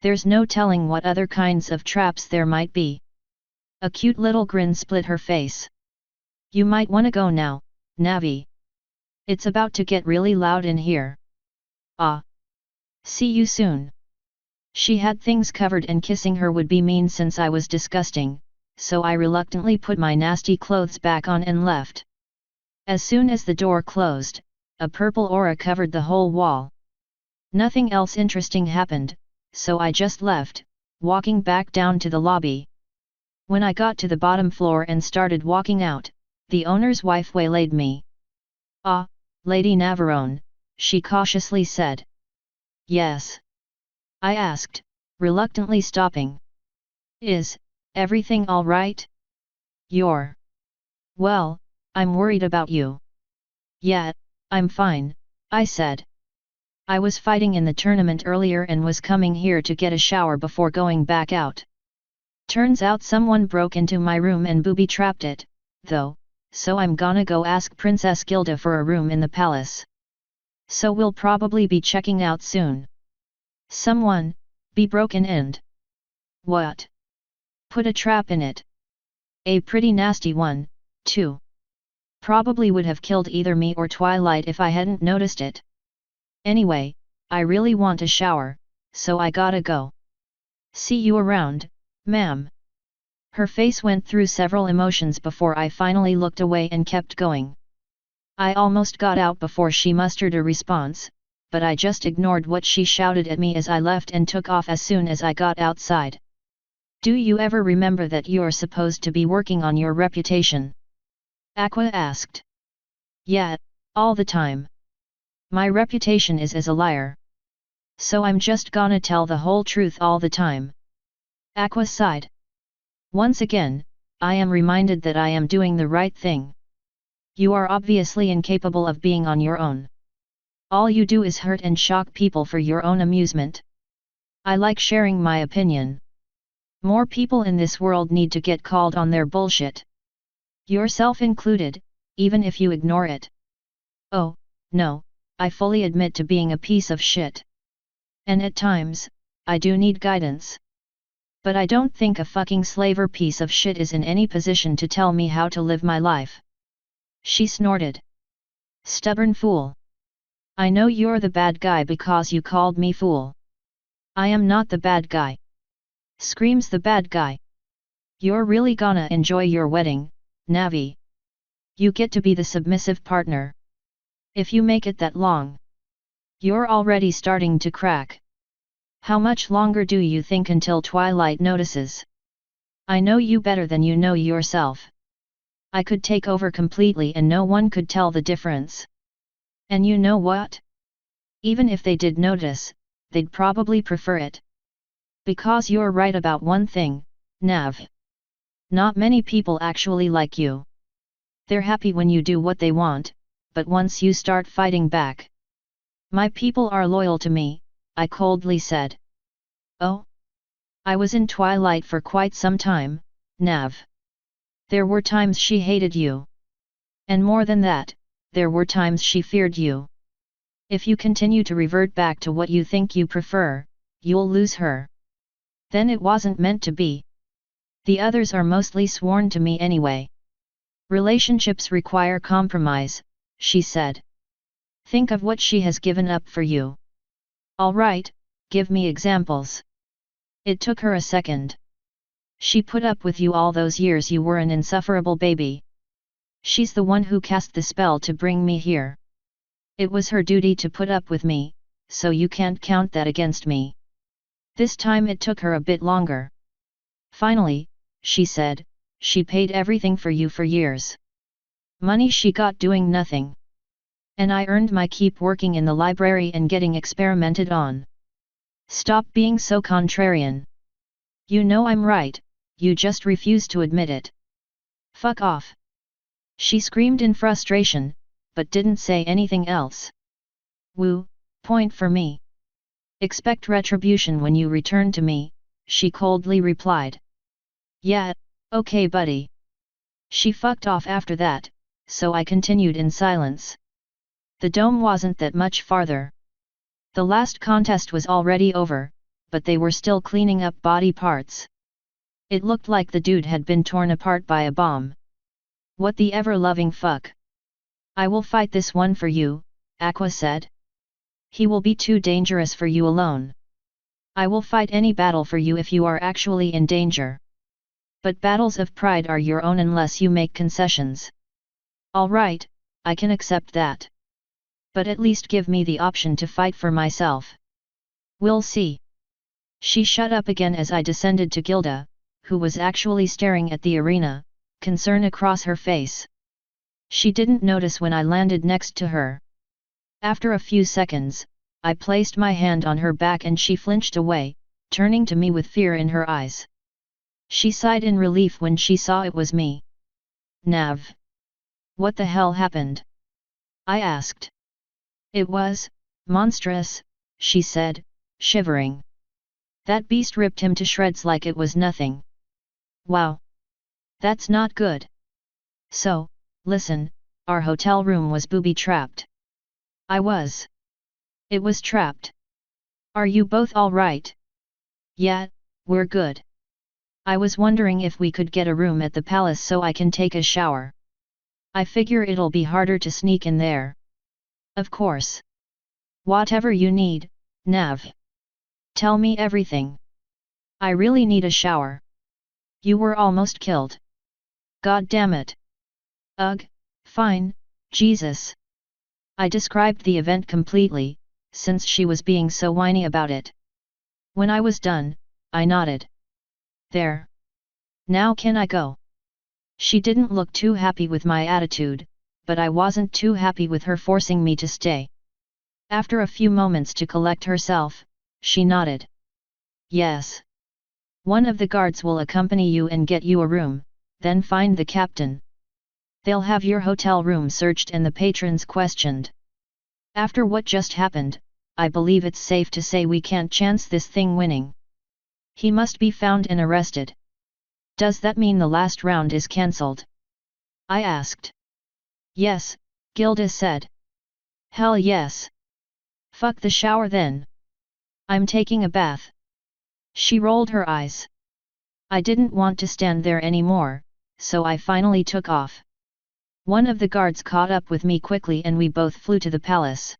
There's no telling what other kinds of traps there might be." A cute little grin split her face. "You might wanna go now, Navi. It's about to get really loud in here." "Ah. See you soon." She had things covered and kissing her would be mean since I was disgusting, so I reluctantly put my nasty clothes back on and left. As soon as the door closed, a purple aura covered the whole wall. Nothing else interesting happened, so I just left, walking back down to the lobby. When I got to the bottom floor and started walking out, the owner's wife waylaid me. "Ah, Lady Navarone," she cautiously said. "Yes?" I asked, reluctantly stopping. "Is everything all right?" "You're... Well, I'm worried about you." "Yeah, I'm fine," I said. "I was fighting in the tournament earlier and was coming here to get a shower before going back out. Turns out someone broke into my room and booby-trapped it, though, so I'm gonna go ask Princess Gilda for a room in the palace. So we'll probably be checking out soon." "Someone, be broken in?" "What? Put a trap in it. A pretty nasty one, too. Probably would have killed either me or Twilight if I hadn't noticed it. Anyway, I really want a shower, so I gotta go. See you around, ma'am." Her face went through several emotions before I finally looked away and kept going. I almost got out before she mustered a response, but I just ignored what she shouted at me as I left and took off as soon as I got outside. "Do you ever remember that you're supposed to be working on your reputation?" Aqua asked. "Yeah, all the time. My reputation is as a liar. So I'm just gonna tell the whole truth all the time." Aqua sighed. "Once again, I am reminded that I am doing the right thing. You are obviously incapable of being on your own. All you do is hurt and shock people for your own amusement. I like sharing my opinion. More people in this world need to get called on their bullshit. Yourself included, even if you ignore it." "Oh, no, I fully admit to being a piece of shit. And at times, I do need guidance. But I don't think a fucking slaver piece of shit is in any position to tell me how to live my life." She snorted. "Stubborn fool. I know you're the bad guy because you called me fool. I am not the bad guy." Screams the bad guy. "You're really gonna enjoy your wedding, Navi. You get to be the submissive partner. If you make it that long. You're already starting to crack. How much longer do you think until Twilight notices? I know you better than you know yourself. I could take over completely and no one could tell the difference. And you know what? Even if they did notice, they'd probably prefer it. Because you're right about one thing, Nav. Not many people actually like you. They're happy when you do what they want, but once you start fighting back. My people are loyal to me," I coldly said. "Oh? I was in Twilight for quite some time, Nav. There were times she hated you. And more than that, there were times she feared you. If you continue to revert back to what you think you prefer, you'll lose her. Then it wasn't meant to be. The others are mostly sworn to me anyway. Relationships require compromise," she said. "Think of what she has given up for you. All right, give me examples." It took her a second. "She put up with you all those years you were an insufferable baby. She's the one who cast the spell to bring me here. It was her duty to put up with me, so you can't count that against me. This time it took her a bit longer. Finally, she said, she paid everything for you for years. Money she got doing nothing. And I earned my keep working in the library and getting experimented on. Stop being so contrarian. You know I'm right, you just refuse to admit it. Fuck off. She screamed in frustration, but didn't say anything else. Woo, point for me. Expect retribution when you return to me, she coldly replied. Yeah, okay buddy. She fucked off after that, so I continued in silence. The dome wasn't that much farther. The last contest was already over, but they were still cleaning up body parts. It looked like the dude had been torn apart by a bomb. What the ever-loving fuck? I will fight this one for you, Aqua said. He will be too dangerous for you alone. I will fight any battle for you if you are actually in danger. But battles of pride are your own unless you make concessions. Alright, I can accept that. But at least give me the option to fight for myself. We'll see. She shut up again as I descended to Gilda, who was actually staring at the arena, concern across her face. She didn't notice when I landed next to her. After a few seconds, I placed my hand on her back and she flinched away, turning to me with fear in her eyes. She sighed in relief when she saw it was me. Nav. What the hell happened? I asked. It was monstrous, she said, shivering. That beast ripped him to shreds like it was nothing. Wow. That's not good. So, listen, our hotel room was booby-trapped. I was. It was trapped. Are you both alright? Yeah, we're good. I was wondering if we could get a room at the palace so I can take a shower. I figure it'll be harder to sneak in there. Of course. Whatever you need, Nav. Tell me everything. I really need a shower. You were almost killed. God damn it. Ugh, fine, Jesus. I described the event completely, since she was being so whiny about it. When I was done, I nodded. There. Now can I go? She didn't look too happy with my attitude, but I wasn't too happy with her forcing me to stay. After a few moments to collect herself, she nodded. Yes. One of the guards will accompany you and get you a room, then find the captain. They'll have your hotel room searched and the patrons questioned. After what just happened, I believe it's safe to say we can't chance this thing winning. He must be found and arrested. Does that mean the last round is cancelled? I asked. Yes, Gilda said. Hell yes. Fuck the shower then. I'm taking a bath. She rolled her eyes. I didn't want to stand there anymore, so I finally took off. One of the guards caught up with me quickly and we both flew to the palace.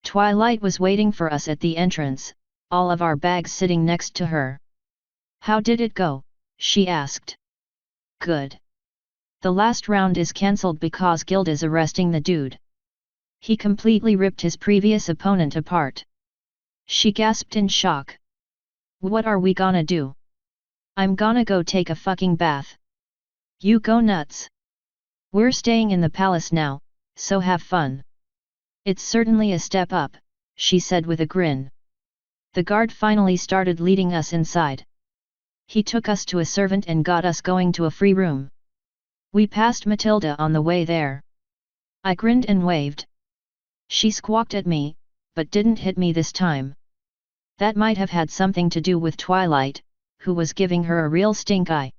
Twilight was waiting for us at the entrance, all of our bags sitting next to her. How did it go? She asked. Good. The last round is cancelled because Gilda's arresting the dude. He completely ripped his previous opponent apart. She gasped in shock. What are we gonna do? I'm gonna go take a fucking bath. You go nuts. We're staying in the palace now, so have fun. It's certainly a step up, she said with a grin. The guard finally started leading us inside. He took us to a servant and got us going to a free room. We passed Matilda on the way there. I grinned and waved. She squawked at me, but didn't hit me this time. That might have had something to do with Twilight, who was giving her a real stink eye.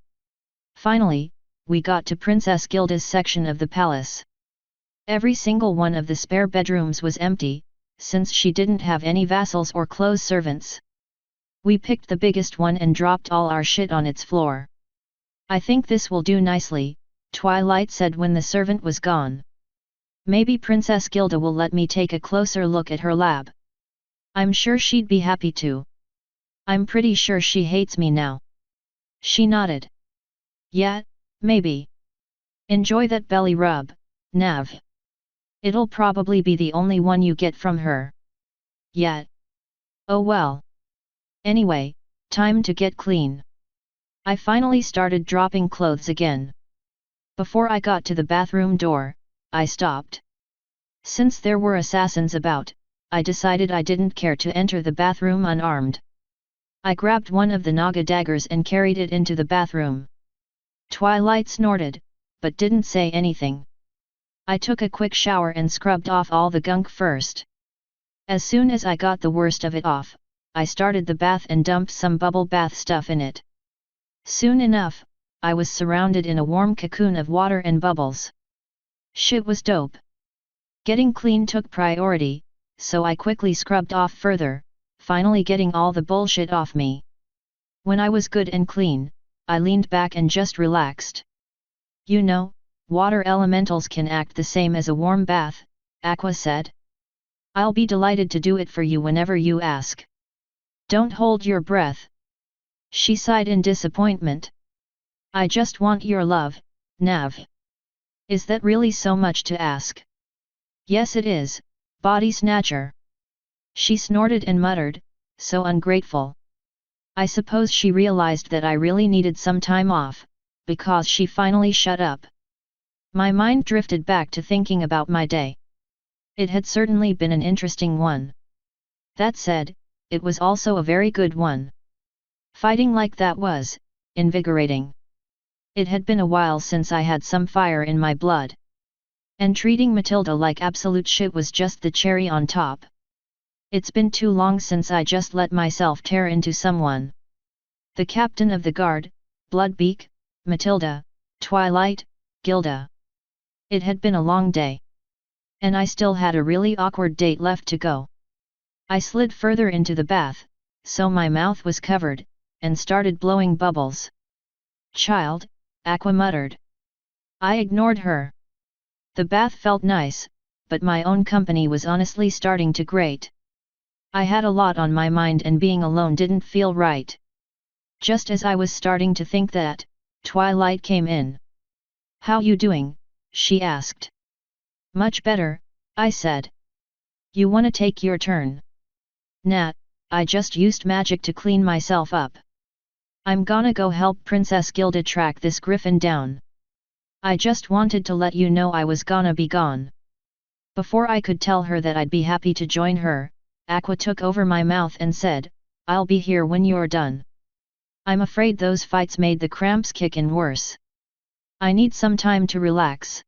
Finally, we got to Princess Gilda's section of the palace. Every single one of the spare bedrooms was empty, since she didn't have any vassals or clothes servants. We picked the biggest one and dropped all our shit on its floor. I think this will do nicely, Twilight said when the servant was gone. Maybe Princess Gilda will let me take a closer look at her lab. I'm sure she'd be happy to. I'm pretty sure she hates me now. She nodded. Yeah, maybe. Enjoy that belly rub, Nav. It'll probably be the only one you get from her. Yet. Oh well. Anyway, time to get clean. I finally started dropping clothes again. Before I got to the bathroom door, I stopped. Since there were assassins about, I decided I didn't care to enter the bathroom unarmed. I grabbed one of the Naga daggers and carried it into the bathroom. Twilight snorted, but didn't say anything. I took a quick shower and scrubbed off all the gunk first. As soon as I got the worst of it off, I started the bath and dumped some bubble bath stuff in it. Soon enough, I was surrounded in a warm cocoon of water and bubbles. Shit was dope. Getting clean took priority, so I quickly scrubbed off further, finally getting all the bullshit off me. When I was good and clean, I leaned back and just relaxed. You know, water elementals can act the same as a warm bath, Aqua said. I'll be delighted to do it for you whenever you ask. Don't hold your breath. She sighed in disappointment. I just want your love, Nav. Is that really so much to ask? Yes it is, body snatcher. She snorted and muttered, so ungrateful. I suppose she realized that I really needed some time off, because she finally shut up. My mind drifted back to thinking about my day. It had certainly been an interesting one. That said, it was also a very good one. Fighting like that was invigorating. It had been a while since I had some fire in my blood. And treating Matilda like absolute shit was just the cherry on top. It's been too long since I just let myself tear into someone. The captain of the guard, Blood Beak, Matilda, Twilight, Gilda. It had been a long day. And I still had a really awkward date left to go. I slid further into the bath, so my mouth was covered, and started blowing bubbles. Child, Aqua muttered. I ignored her. The bath felt nice, but my own company was honestly starting to grate. I had a lot on my mind and being alone didn't feel right. Just as I was starting to think that, Twilight came in. How you doing? She asked. Much better, I said. You wanna take your turn? Nah, I just used magic to clean myself up. I'm gonna go help Princess Gilda track this griffin down. I just wanted to let you know I was gonna be gone. Before I could tell her that I'd be happy to join her, Aqua took over my mouth and said, I'll be here when you're done. I'm afraid those fights made the cramps kick in worse. I need some time to relax.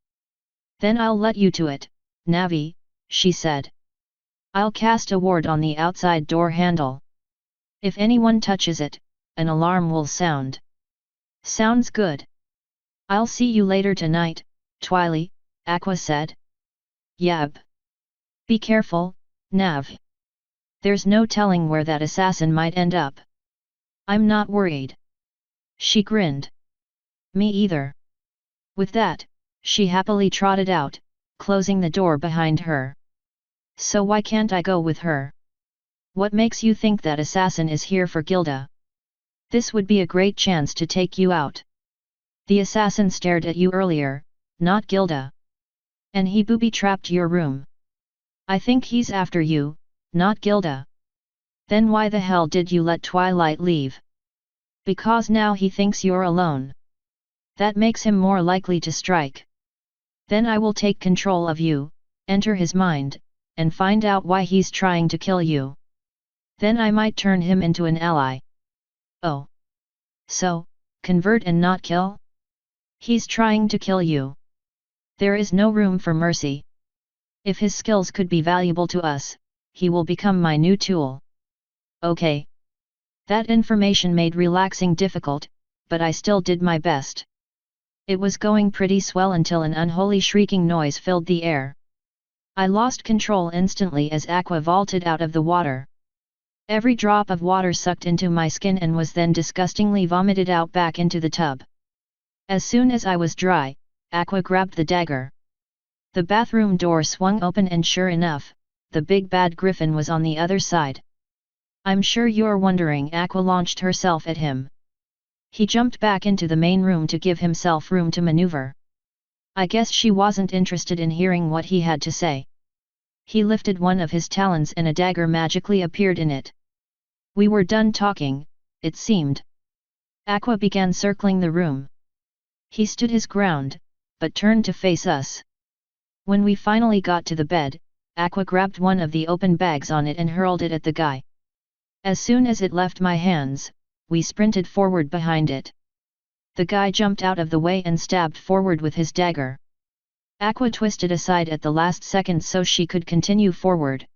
Then I'll let you to it, Navi, she said. I'll cast a ward on the outside door handle. If anyone touches it, an alarm will sound. Sounds good. I'll see you later tonight, Twily, Aqua said. Yab. Be careful, Nav. There's no telling where that assassin might end up. I'm not worried. She grinned. Me either. With that, she happily trotted out, closing the door behind her. So why can't I go with her? What makes you think that assassin is here for Gilda? This would be a great chance to take you out. The assassin stared at you earlier, not Gilda. And he booby-trapped your room. I think he's after you, not Gilda. Then why the hell did you let Twilight leave? Because now he thinks you're alone. That makes him more likely to strike. Then I will take control of you, enter his mind, and find out why he's trying to kill you. Then I might turn him into an ally. Oh. So, convert and not kill? He's trying to kill you. There is no room for mercy. If his skills could be valuable to us, he will become my new tool. Okay. That information made relaxing difficult, but I still did my best. It was going pretty swell until an unholy shrieking noise filled the air. I lost control instantly as Aqua vaulted out of the water. Every drop of water sucked into my skin and was then disgustingly vomited out back into the tub. As soon as I was dry, Aqua grabbed the dagger. The bathroom door swung open and sure enough, the big bad griffin was on the other side. I'm sure you're wondering. Aqua launched herself at him. He jumped back into the main room to give himself room to maneuver. I guess she wasn't interested in hearing what he had to say. He lifted one of his talons and a dagger magically appeared in it. We were done talking, it seemed. Aqua began circling the room. He stood his ground, but turned to face us. When we finally got to the bed, Aqua grabbed one of the open bags on it and hurled it at the guy. As soon as it left my hands, we sprinted forward behind it. The guy jumped out of the way and stabbed forward with his dagger. Aqua twisted aside at the last second so she could continue forward.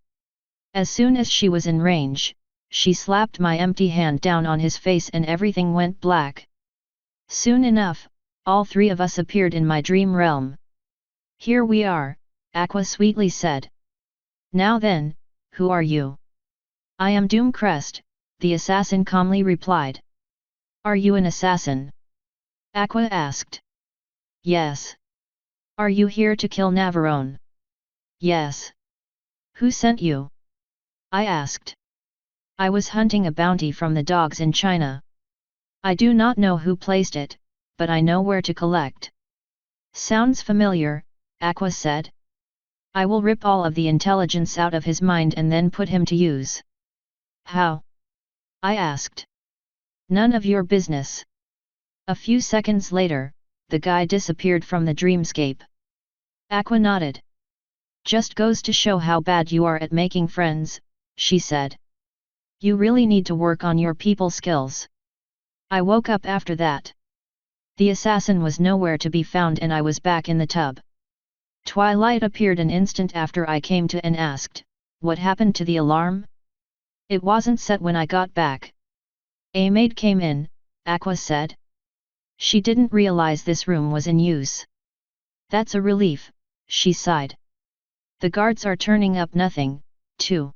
As soon as she was in range, she slapped my empty hand down on his face and everything went black. Soon enough, all three of us appeared in my dream realm. Here we are, Aqua sweetly said. Now then, who are you? I am Doomcrest, the assassin calmly replied. Are you an assassin? Aqua asked. Yes. Are you here to kill Navarone? Yes. Who sent you? I asked. I was hunting a bounty from the dogs in China. I do not know who placed it, but I know where to collect. Sounds familiar, Aqua said. I will rip all of the intelligence out of his mind and then put him to use. How? I asked. None of your business. A few seconds later, the guy disappeared from the dreamscape. Aqua nodded. Just goes to show how bad you are at making friends, she said. You really need to work on your people skills. I woke up after that. The assassin was nowhere to be found and I was back in the tub. Twilight appeared an instant after I came to and asked, what happened to the alarm? It wasn't set when I got back. A maid came in, Aqua said. She didn't realize this room was in use. That's a relief, she sighed. The guards are turning up nothing, too.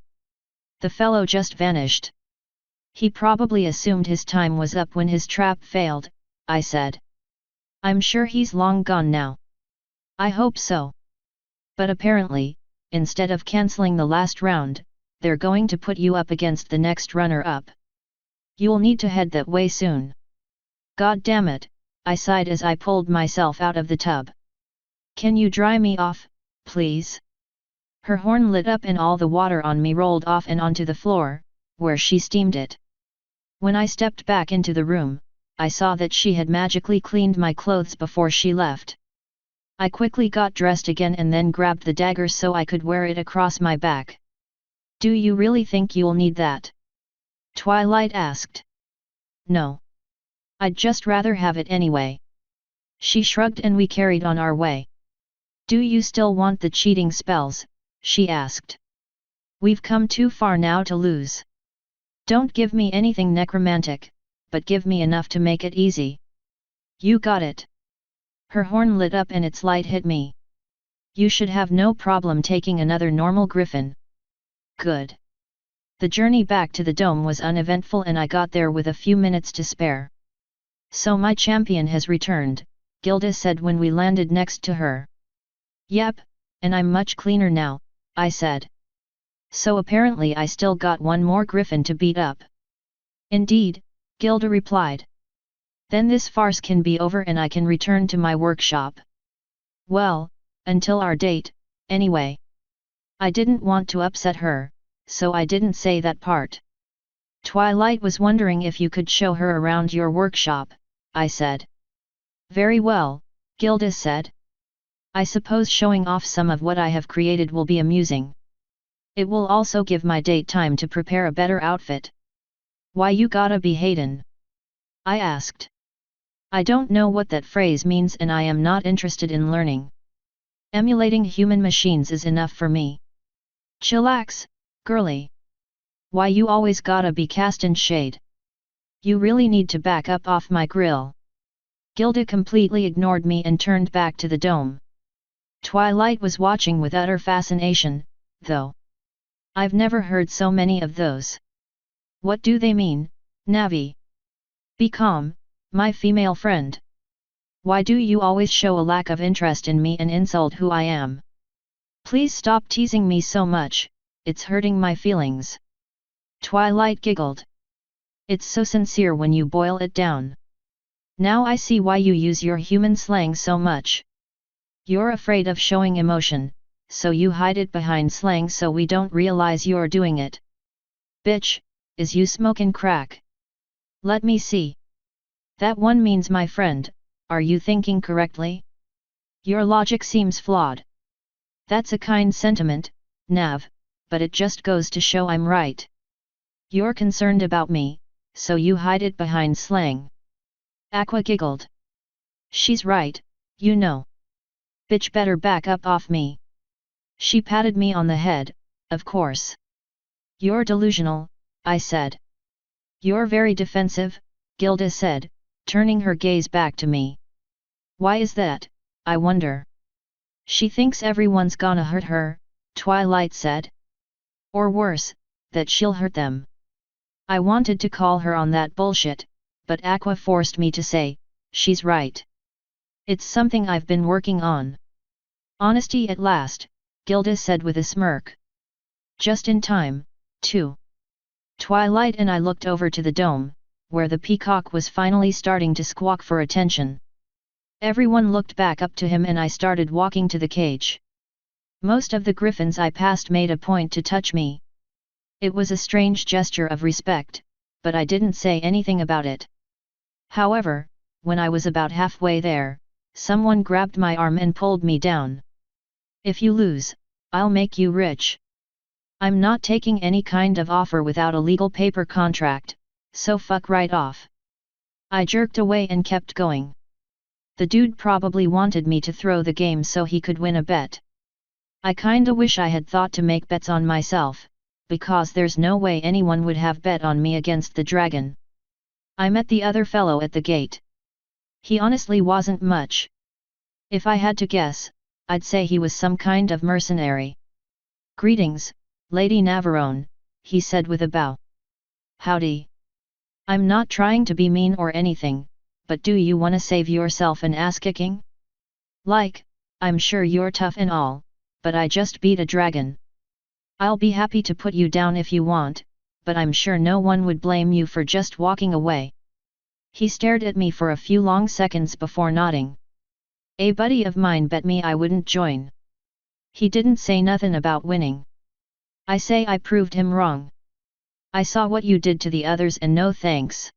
The fellow just vanished. He probably assumed his time was up when his trap failed, I said. I'm sure he's long gone now. I hope so. But apparently, instead of cancelling the last round, they're going to put you up against the next runner-up. You'll need to head that way soon. God damn it, I sighed as I pulled myself out of the tub. Can you dry me off, please? Her horn lit up and all the water on me rolled off and onto the floor, where she steamed it. When I stepped back into the room, I saw that she had magically cleaned my clothes before she left. I quickly got dressed again and then grabbed the dagger so I could wear it across my back. Do you really think you'll need that? Twilight asked. No. I'd just rather have it anyway. She shrugged and we carried on our way. Do you still want the cheating spells? She asked. We've come too far now to lose. Don't give me anything necromantic, but give me enough to make it easy. You got it. Her horn lit up and its light hit me. You should have no problem taking another normal griffin. Good. The journey back to the dome was uneventful and I got there with a few minutes to spare. So my champion has returned, Gilda said when we landed next to her. Yep, and I'm much cleaner now, I said. So apparently I still got one more griffin to beat up. Indeed, Gilda replied. Then this farce can be over and I can return to my workshop. Well, until our date, anyway. I didn't want to upset her, so I didn't say that part. Twilight was wondering if you could show her around your workshop, I said. Very well, Gilda said. I suppose showing off some of what I have created will be amusing. It will also give my date time to prepare a better outfit. Why you gotta be Hayden? I asked. I don't know what that phrase means and I am not interested in learning. Emulating human machines is enough for me. Chillax, girly. Why you always gotta be cast in shade? You really need to back up off my grill. Gilda completely ignored me and turned back to the dome. Twilight was watching with utter fascination, though. I've never heard so many of those. What do they mean, Navi? Be calm, my female friend. Why do you always show a lack of interest in me and insult who I am? Please stop teasing me so much, it's hurting my feelings. Twilight giggled. It's so sincere when you boil it down. Now I see why you use your human slang so much. You're afraid of showing emotion, so you hide it behind slang so we don't realize you're doing it. Bitch, is you smokin' crack? Let me see. That one means my friend, are you thinking correctly? Your logic seems flawed. That's a kind sentiment, Nav, but it just goes to show I'm right. You're concerned about me, so you hide it behind slang. Aqua giggled. She's right, you know. Bitch better back up off me. She patted me on the head, of course. You're delusional, I said. You're very defensive, Gilda said, turning her gaze back to me. Why is that, I wonder? She thinks everyone's gonna hurt her, Twilight said. Or worse, that she'll hurt them. I wanted to call her on that bullshit, but Aqua forced me to say, she's right. It's something I've been working on. Honesty at last, Gilda said with a smirk. Just in time, too. Twilight and I looked over to the dome, where the peacock was finally starting to squawk for attention. Everyone looked back up to him and I started walking to the cage. Most of the griffins I passed made a point to touch me. It was a strange gesture of respect, but I didn't say anything about it. However, when I was about halfway there, someone grabbed my arm and pulled me down. If you lose, I'll make you rich. I'm not taking any kind of offer without a legal paper contract, so fuck right off. I jerked away and kept going. The dude probably wanted me to throw the game so he could win a bet. I kinda wish I had thought to make bets on myself, because there's no way anyone would have bet on me against the dragon. I met the other fellow at the gate. He honestly wasn't much. If I had to guess, I'd say he was some kind of mercenary. Greetings, Lady Navarone, he said with a bow. Howdy. I'm not trying to be mean or anything, but do you wanna save yourself an ass-kicking? Like, I'm sure you're tough and all, but I just beat a dragon. I'll be happy to put you down if you want, but I'm sure no one would blame you for just walking away. He stared at me for a few long seconds before nodding. A buddy of mine bet me I wouldn't join. He didn't say nothing about winning. I say I proved him wrong. I saw what you did to the others and no thanks.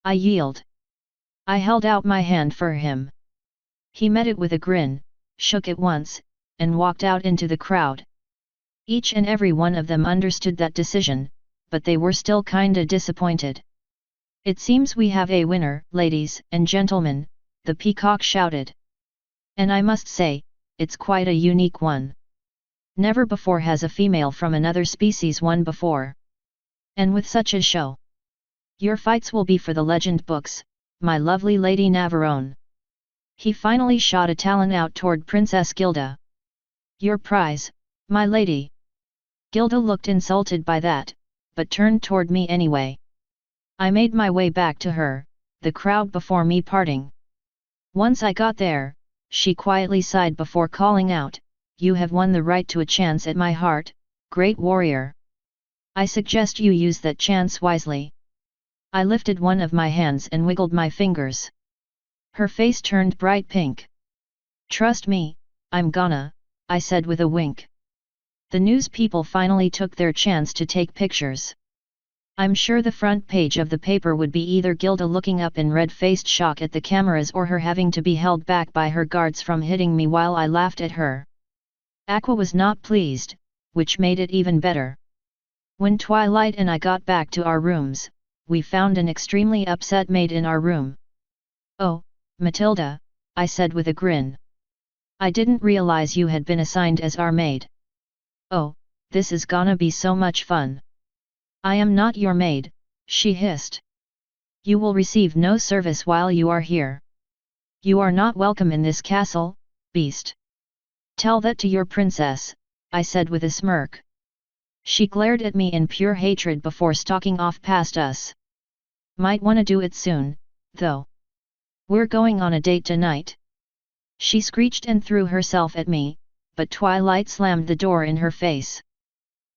I yield. I held out my hand for him. He met it with a grin, shook it once, and walked out into the crowd. Each and every one of them understood that decision, but they were still kinda disappointed. It seems we have a winner, ladies and gentlemen, the peacock shouted. And I must say, it's quite a unique one. Never before has a female from another species won before. And with such a show. Your fights will be for the legend books, my lovely Lady Navarone. He finally shot a talon out toward Princess Gilda. Your prize, my lady. Gilda looked insulted by that, but turned toward me anyway. I made my way back to her, the crowd before me parting. Once I got there, she quietly sighed before calling out, "You have won the right to a chance at my heart, great warrior. I suggest you use that chance wisely." I lifted one of my hands and wiggled my fingers. Her face turned bright pink. "Trust me, I'm gonna," I said with a wink. The news people finally took their chance to take pictures. I'm sure the front page of the paper would be either Gilda looking up in red-faced shock at the cameras or her having to be held back by her guards from hitting me while I laughed at her. Aqua was not pleased, which made it even better. When Twilight and I got back to our rooms, we found an extremely upset maid in our room. "Oh, Matilda," I said with a grin. "I didn't realize you had been assigned as our maid." "Oh, this is gonna be so much fun." "I am not your maid," she hissed. "You will receive no service while you are here. You are not welcome in this castle, beast." "Tell that to your princess," I said with a smirk. She glared at me in pure hatred before stalking off past us. "Might wanna do it soon, though. We're going on a date tonight." She screeched and threw herself at me, but Twilight slammed the door in her face.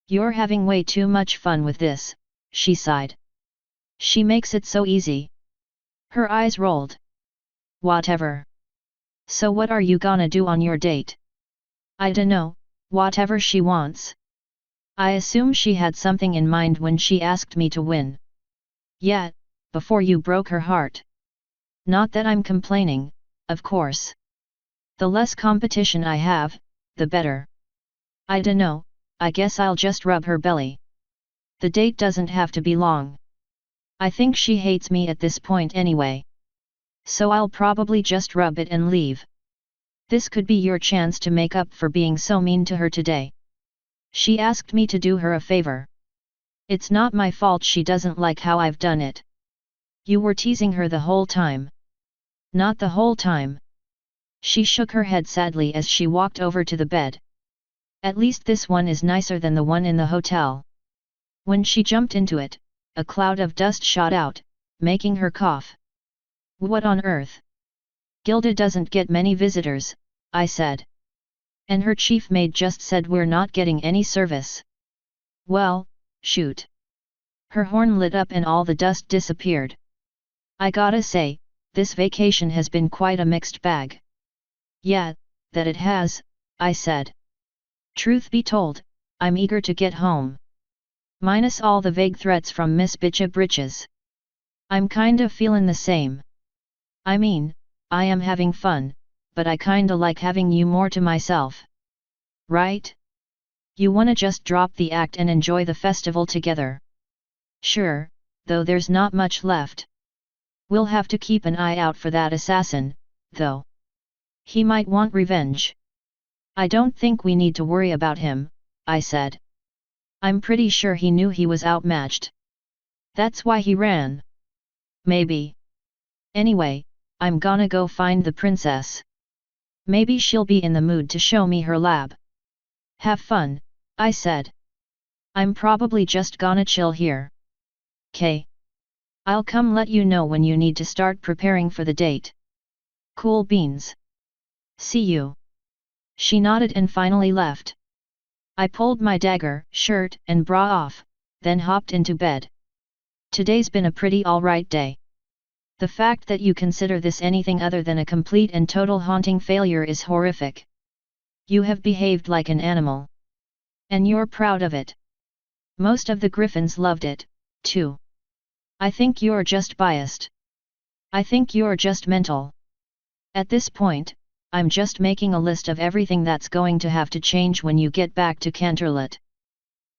"You're having way too much fun with this," she sighed. "She makes it so easy." Her eyes rolled. "Whatever. So what are you gonna do on your date? I dunno, whatever she wants. I assume she had something in mind when she asked me to win. Yeah, before you broke her heart. Not that I'm complaining, of course. The less competition I have, the better. I dunno, I guess I'll just rub her belly. The date doesn't have to be long. I think she hates me at this point anyway. So I'll probably just rub it and leave. This could be your chance to make up for being so mean to her today. She asked me to do her a favor. It's not my fault she doesn't like how I've done it. You were teasing her the whole time. Not the whole time. She shook her head sadly as she walked over to the bed. At least this one is nicer than the one in the hotel. When she jumped into it, a cloud of dust shot out, making her cough. What on earth? Gilda doesn't get many visitors, I said. And her chief maid just said we're not getting any service. Well, shoot. Her horn lit up and all the dust disappeared. I gotta say, this vacation has been quite a mixed bag. Yeah, that it has, I said. Truth be told, I'm eager to get home. Minus all the vague threats from Miss Bitcha Britches. I'm kinda feelin' the same. I mean, I am having fun, but I kinda like having you more to myself. Right? You wanna just drop the act and enjoy the festival together. Sure, though there's not much left. We'll have to keep an eye out for that assassin, though. He might want revenge. I don't think we need to worry about him, I said. I'm pretty sure he knew he was outmatched. That's why he ran. Maybe. Anyway, I'm gonna go find the princess. Maybe she'll be in the mood to show me her lab. Have fun, I said. I'm probably just gonna chill here. 'Kay. I'll come let you know when you need to start preparing for the date. Cool beans. See you. She nodded and finally left. I pulled my dagger, shirt and bra off, then hopped into bed. Today's been a pretty alright day. The fact that you consider this anything other than a complete and total haunting failure is horrific. You have behaved like an animal. And you're proud of it. Most of the Griffins loved it, too. I think you're just biased. I think you're just mental. At this point, I'm just making a list of everything that's going to have to change when you get back to Canterlot.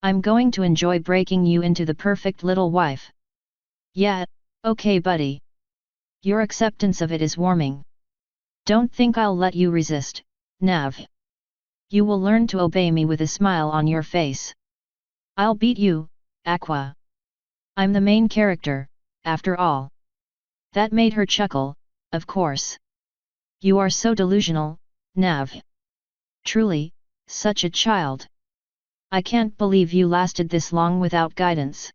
I'm going to enjoy breaking you into the perfect little wife. Yeah, okay buddy. Your acceptance of it is warming. Don't think I'll let you resist, Nav. You will learn to obey me with a smile on your face. I'll beat you, Aqua. I'm the main character, after all. That made her chuckle, of course. You are so delusional, Nav. Truly, such a child. I can't believe you lasted this long without guidance.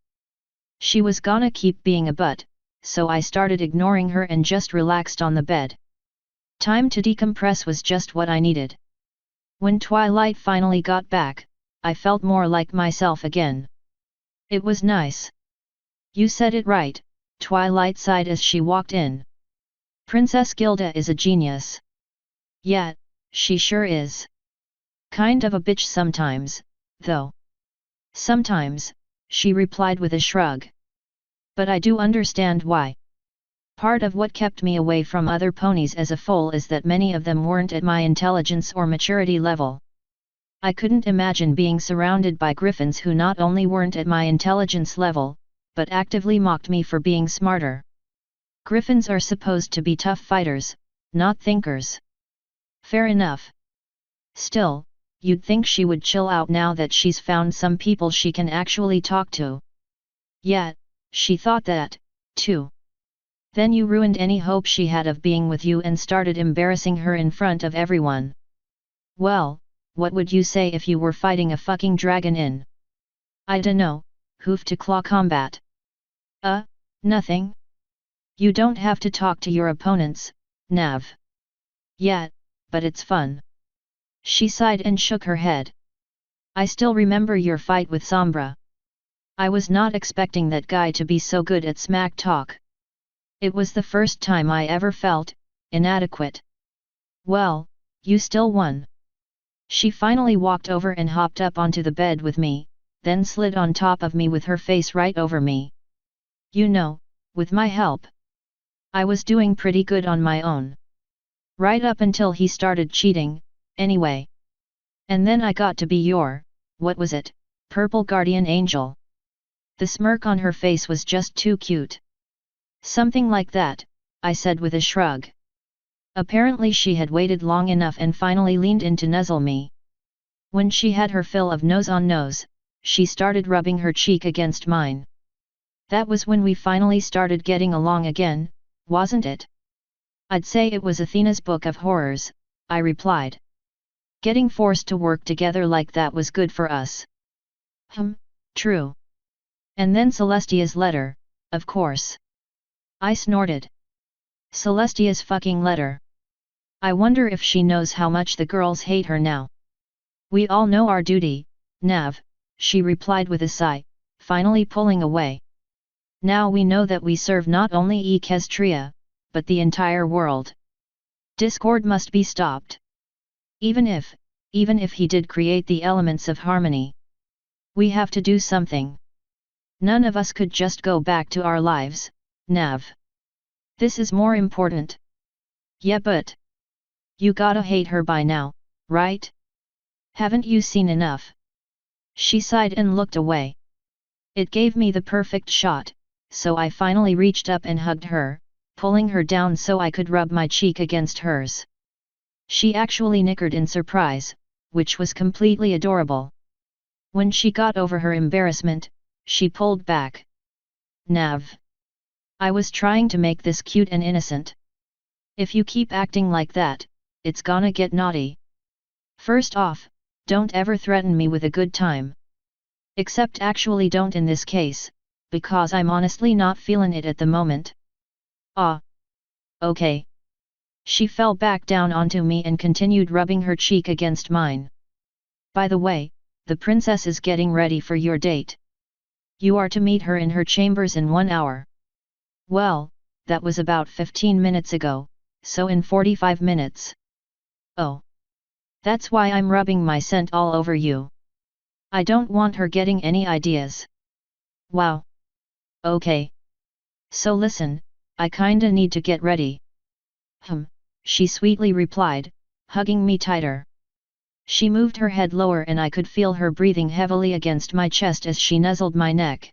She was gonna keep being a butt, so I started ignoring her and just relaxed on the bed. Time to decompress was just what I needed. When twilight finally got back, I felt more like myself again. It was nice. You said it right, Twilight sighed as she walked in. Princess Gilda is a genius. Yeah, she sure is. Kind of a bitch sometimes, though. Sometimes, she replied with a shrug. But I do understand why. Part of what kept me away from other ponies as a foal is that many of them weren't at my intelligence or maturity level. I couldn't imagine being surrounded by griffins who not only weren't at my intelligence level, but actively mocked me for being smarter. Griffins are supposed to be tough fighters, not thinkers. Fair enough. Still, you'd think she would chill out now that she's found some people she can actually talk to. Yeah, she thought that, too. Then you ruined any hope she had of being with you and started embarrassing her in front of everyone. Well, what would you say if you were fighting a fucking dragon in, I dunno, hoof to claw combat? Nothing. You don't have to talk to your opponents, Nav. Yeah, but it's fun. She sighed and shook her head. I still remember your fight with Sombra. I was not expecting that guy to be so good at smack talk. It was the first time I ever felt inadequate. Well, you still won. She finally walked over and hopped up onto the bed with me, then slid on top of me with her face right over me. You know, with my help. I was doing pretty good on my own. Right up until he started cheating, anyway. And then I got to be your, what was it, purple guardian angel. The smirk on her face was just too cute. Something like that, I said with a shrug. Apparently she had waited long enough and finally leaned in to nuzzle me. When she had her fill of nose on nose, she started rubbing her cheek against mine. That was when we finally started getting along again, wasn't it? I'd say it was Athena's book of horrors, I replied. Getting forced to work together like that was good for us. True. And then Celestia's letter, of course. I snorted. Celestia's fucking letter. I wonder if she knows how much the girls hate her now. We all know our duty, Nav, she replied with a sigh, finally pulling away. Now we know that we serve not only Equestria, but the entire world. Discord must be stopped. Even if he did create the elements of harmony. We have to do something. None of us could just go back to our lives, Nav. This is more important. Yeah, but you gotta hate her by now, right? Haven't you seen enough? She sighed and looked away. It gave me the perfect shot, so I finally reached up and hugged her, pulling her down so I could rub my cheek against hers. She actually nickered in surprise, which was completely adorable. When she got over her embarrassment, she pulled back. Nav. I was trying to make this cute and innocent. If you keep acting like that, it's gonna get naughty. First off, don't ever threaten me with a good time. Except actually don't in this case, because I'm honestly not feeling it at the moment. Ah. Okay. She fell back down onto me and continued rubbing her cheek against mine. By the way, the princess is getting ready for your date. You are to meet her in her chambers in 1 hour. Well, that was about 15 minutes ago, so in 45 minutes. Oh. That's why I'm rubbing my scent all over you. I don't want her getting any ideas. Wow. Okay. So listen, I kinda need to get ready. She sweetly replied, hugging me tighter. She moved her head lower and I could feel her breathing heavily against my chest as she nuzzled my neck.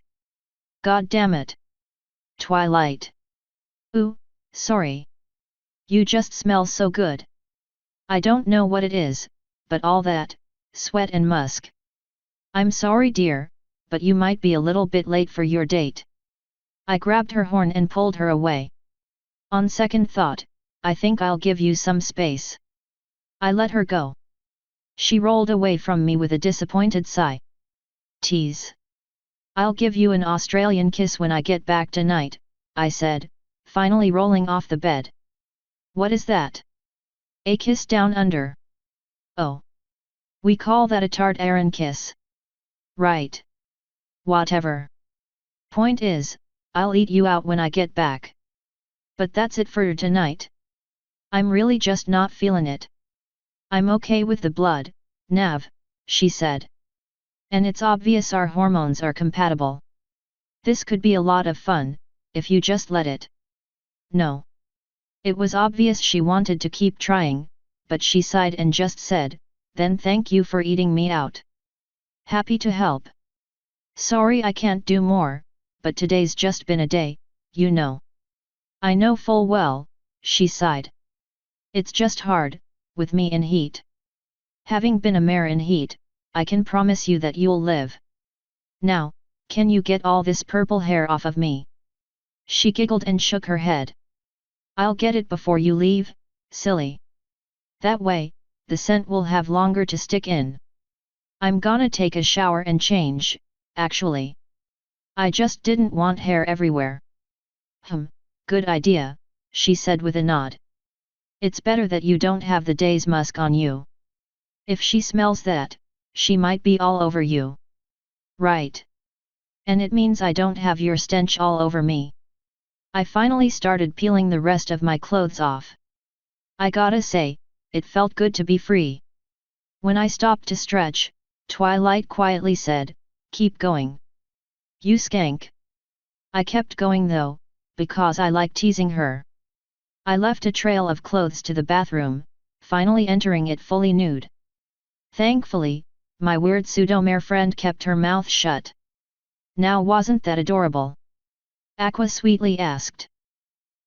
God damn it. Twilight. Ooh, sorry. You just smell so good. I don't know what it is, but all that, sweat and musk. I'm sorry dear, but you might be a little bit late for your date. I grabbed her horn and pulled her away. On second thought, I think I'll give you some space. I let her go. She rolled away from me with a disappointed sigh. Tease. I'll give you an Australian kiss when I get back tonight, I said, finally rolling off the bed. What is that? A kiss down under. Oh. We call that a Tartarian kiss. Right. Whatever. Point is, I'll eat you out when I get back. But that's it for tonight. I'm really just not feeling it. I'm okay with the blood, Nav, she said. And it's obvious our hormones are compatible. This could be a lot of fun, if you just let it. No. It was obvious she wanted to keep trying, but she sighed and just said, then thank you for eating me out. Happy to help. Sorry I can't do more, but today's just been a day, you know. I know full well, she sighed. It's just hard, with me in heat. Having been a mare in heat, I can promise you that you'll live. Now, can you get all this purple hair off of me? She giggled and shook her head. I'll get it before you leave, silly. That way, the scent will have longer to stick in. I'm gonna take a shower and change, actually. I just didn't want hair everywhere. Good idea, she said with a nod. It's better that you don't have the day's musk on you. If she smells that, she might be all over you. Right. And it means I don't have your stench all over me. I finally started peeling the rest of my clothes off. I gotta say, it felt good to be free. When I stopped to stretch, Twilight quietly said, "Keep going. You skank." I kept going though, because I like teasing her. I left a trail of clothes to the bathroom, finally entering it fully nude. Thankfully, my weird pseudomare friend kept her mouth shut. "Now wasn't that adorable?" Aqua sweetly asked.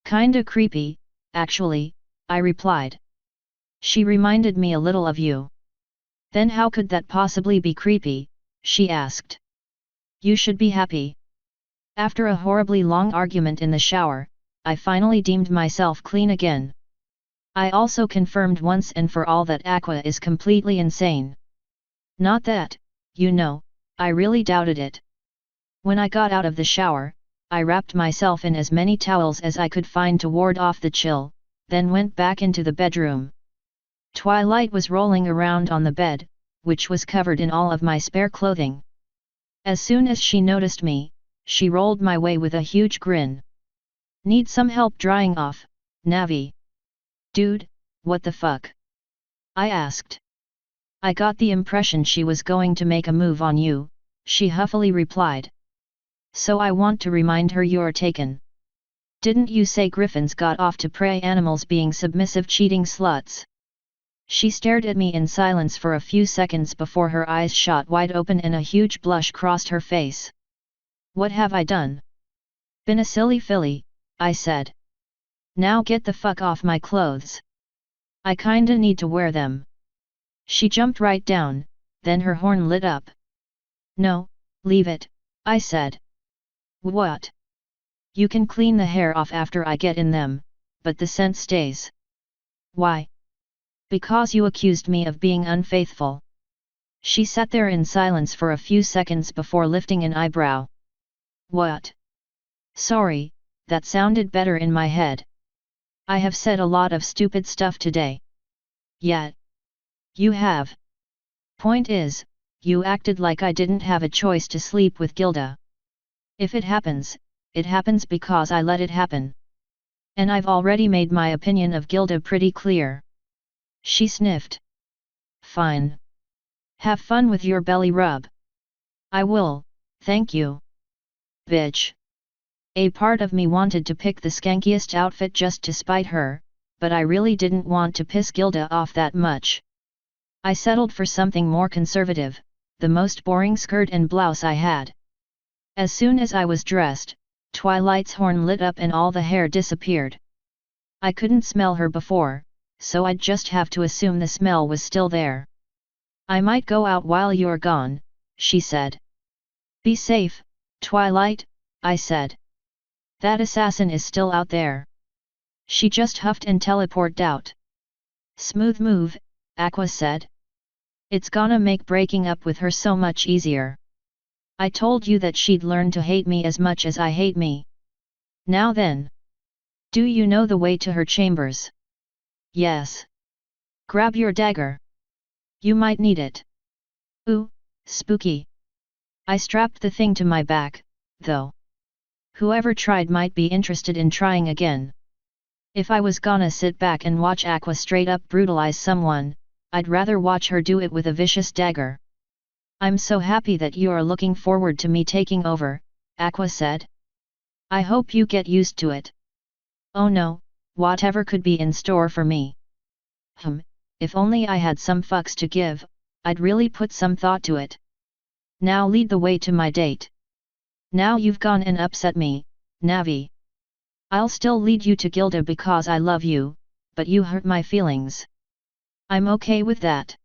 "Kinda creepy, actually," I replied. "She reminded me a little of you." "Then how could that possibly be creepy?" she asked. "You should be happy." After a horribly long argument in the shower, I finally deemed myself clean again. I also confirmed once and for all that Aqua is completely insane. Not that, you know, I really doubted it. When I got out of the shower, I wrapped myself in as many towels as I could find to ward off the chill, then went back into the bedroom. Twilight was rolling around on the bed, which was covered in all of my spare clothing. As soon as she noticed me, she rolled my way with a huge grin. "Need some help drying off, Navi?" "Dude, what the fuck?" I asked. "I got the impression she was going to make a move on you," she huffily replied. "So I want to remind her you're taken. Didn't you say griffins got off to prey animals being submissive cheating sluts?" She stared at me in silence for a few seconds before her eyes shot wide open and a huge blush crossed her face. "What have I done?" "Been a silly filly," I said. "Now get the fuck off my clothes. I kinda need to wear them." She jumped right down, then her horn lit up. "No, leave it," I said. "What?" "You can clean the hair off after I get in them, but the scent stays." "Why?" "Because you accused me of being unfaithful." She sat there in silence for a few seconds before lifting an eyebrow. "What?" "Sorry, that sounded better in my head. I have said a lot of stupid stuff today." "Yeah. You have. Point is, you acted like I didn't have a choice to sleep with Gilda. If it happens because I let it happen. And I've already made my opinion of Gilda pretty clear." She sniffed. "Fine. Have fun with your belly rub." "I will, thank you." "Bitch." A part of me wanted to pick the skankiest outfit just to spite her, but I really didn't want to piss Gilda off that much. I settled for something more conservative, the most boring skirt and blouse I had. As soon as I was dressed, Twilight's horn lit up and all the hair disappeared. I couldn't smell her before, so I'd just have to assume the smell was still there. "I might go out while you're gone," she said. "Be safe, Twilight," I said. "That assassin is still out there." She just huffed and teleported out. "Smooth move," Aqua said. "It's gonna make breaking up with her so much easier. I told you that she'd learn to hate me as much as I hate me. Now then. Do you know the way to her chambers?" "Yes." "Grab your dagger. You might need it." "Ooh, spooky." I strapped the thing to my back, though. Whoever tried might be interested in trying again. If I was gonna sit back and watch Aqua straight up brutalize someone, I'd rather watch her do it with a vicious dagger. "I'm so happy that you're looking forward to me taking over," Aqua said. "I hope you get used to it." "Oh no, whatever could be in store for me." If only I had some fucks to give, I'd really put some thought to it. "Now lead the way to my date." "Now you've gone and upset me, Navi. I'll still lead you to Gilda because I love you, but you hurt my feelings." "I'm okay with that."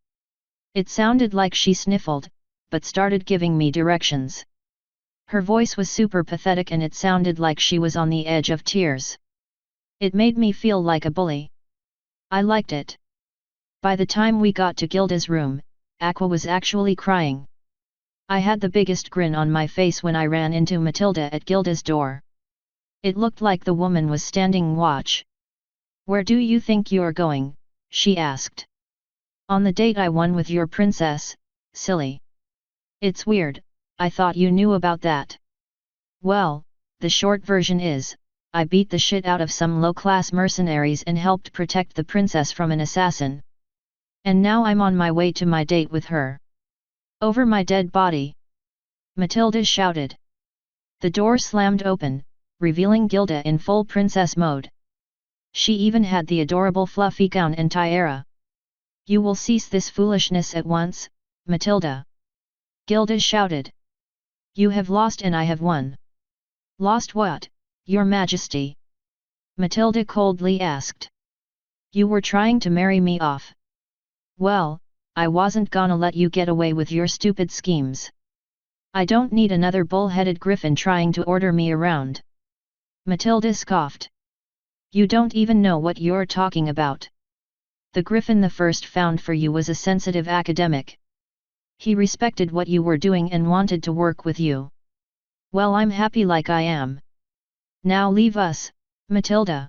It sounded like she sniffled, but started giving me directions. Her voice was super pathetic and it sounded like she was on the edge of tears. It made me feel like a bully. I liked it. By the time we got to Gilda's room, Aqua was actually crying. I had the biggest grin on my face when I ran into Matilda at Gilda's door. It looked like the woman was standing watch. "Where do you think you're going?" she asked. "On the date I won with your princess, silly." "It's weird, I thought you knew about that." "Well, the short version is, I beat the shit out of some low-class mercenaries and helped protect the princess from an assassin." And now I'm on my way to my date with her. Over my dead body! Matilda shouted. The door slammed open, revealing Gilda in full princess mode. She even had the adorable fluffy gown and tiara. You will cease this foolishness at once, Matilda. Gilda shouted. You have lost and I have won. Lost what, your majesty? Matilda coldly asked. You were trying to marry me off. Well, I wasn't gonna let you get away with your stupid schemes. I don't need another bull-headed griffin trying to order me around. Matilda scoffed. You don't even know what you're talking about. The griffin the first found for you was a sensitive academic. He respected what you were doing and wanted to work with you. Well, I'm happy like I am. Now leave us, Matilda.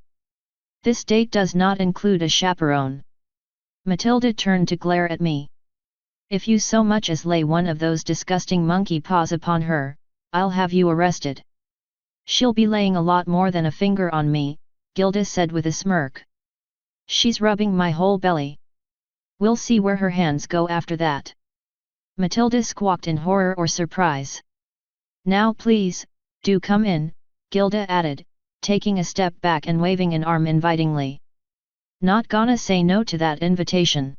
This date does not include a chaperone. Matilda turned to glare at me. If you so much as lay one of those disgusting monkey paws upon her, I'll have you arrested. She'll be laying a lot more than a finger on me, Gilda said with a smirk. She's rubbing my whole belly. We'll see where her hands go after that. Matilda squawked in horror or surprise. Now please, do come in, Gilda added, taking a step back and waving an arm invitingly. Not gonna say no to that invitation.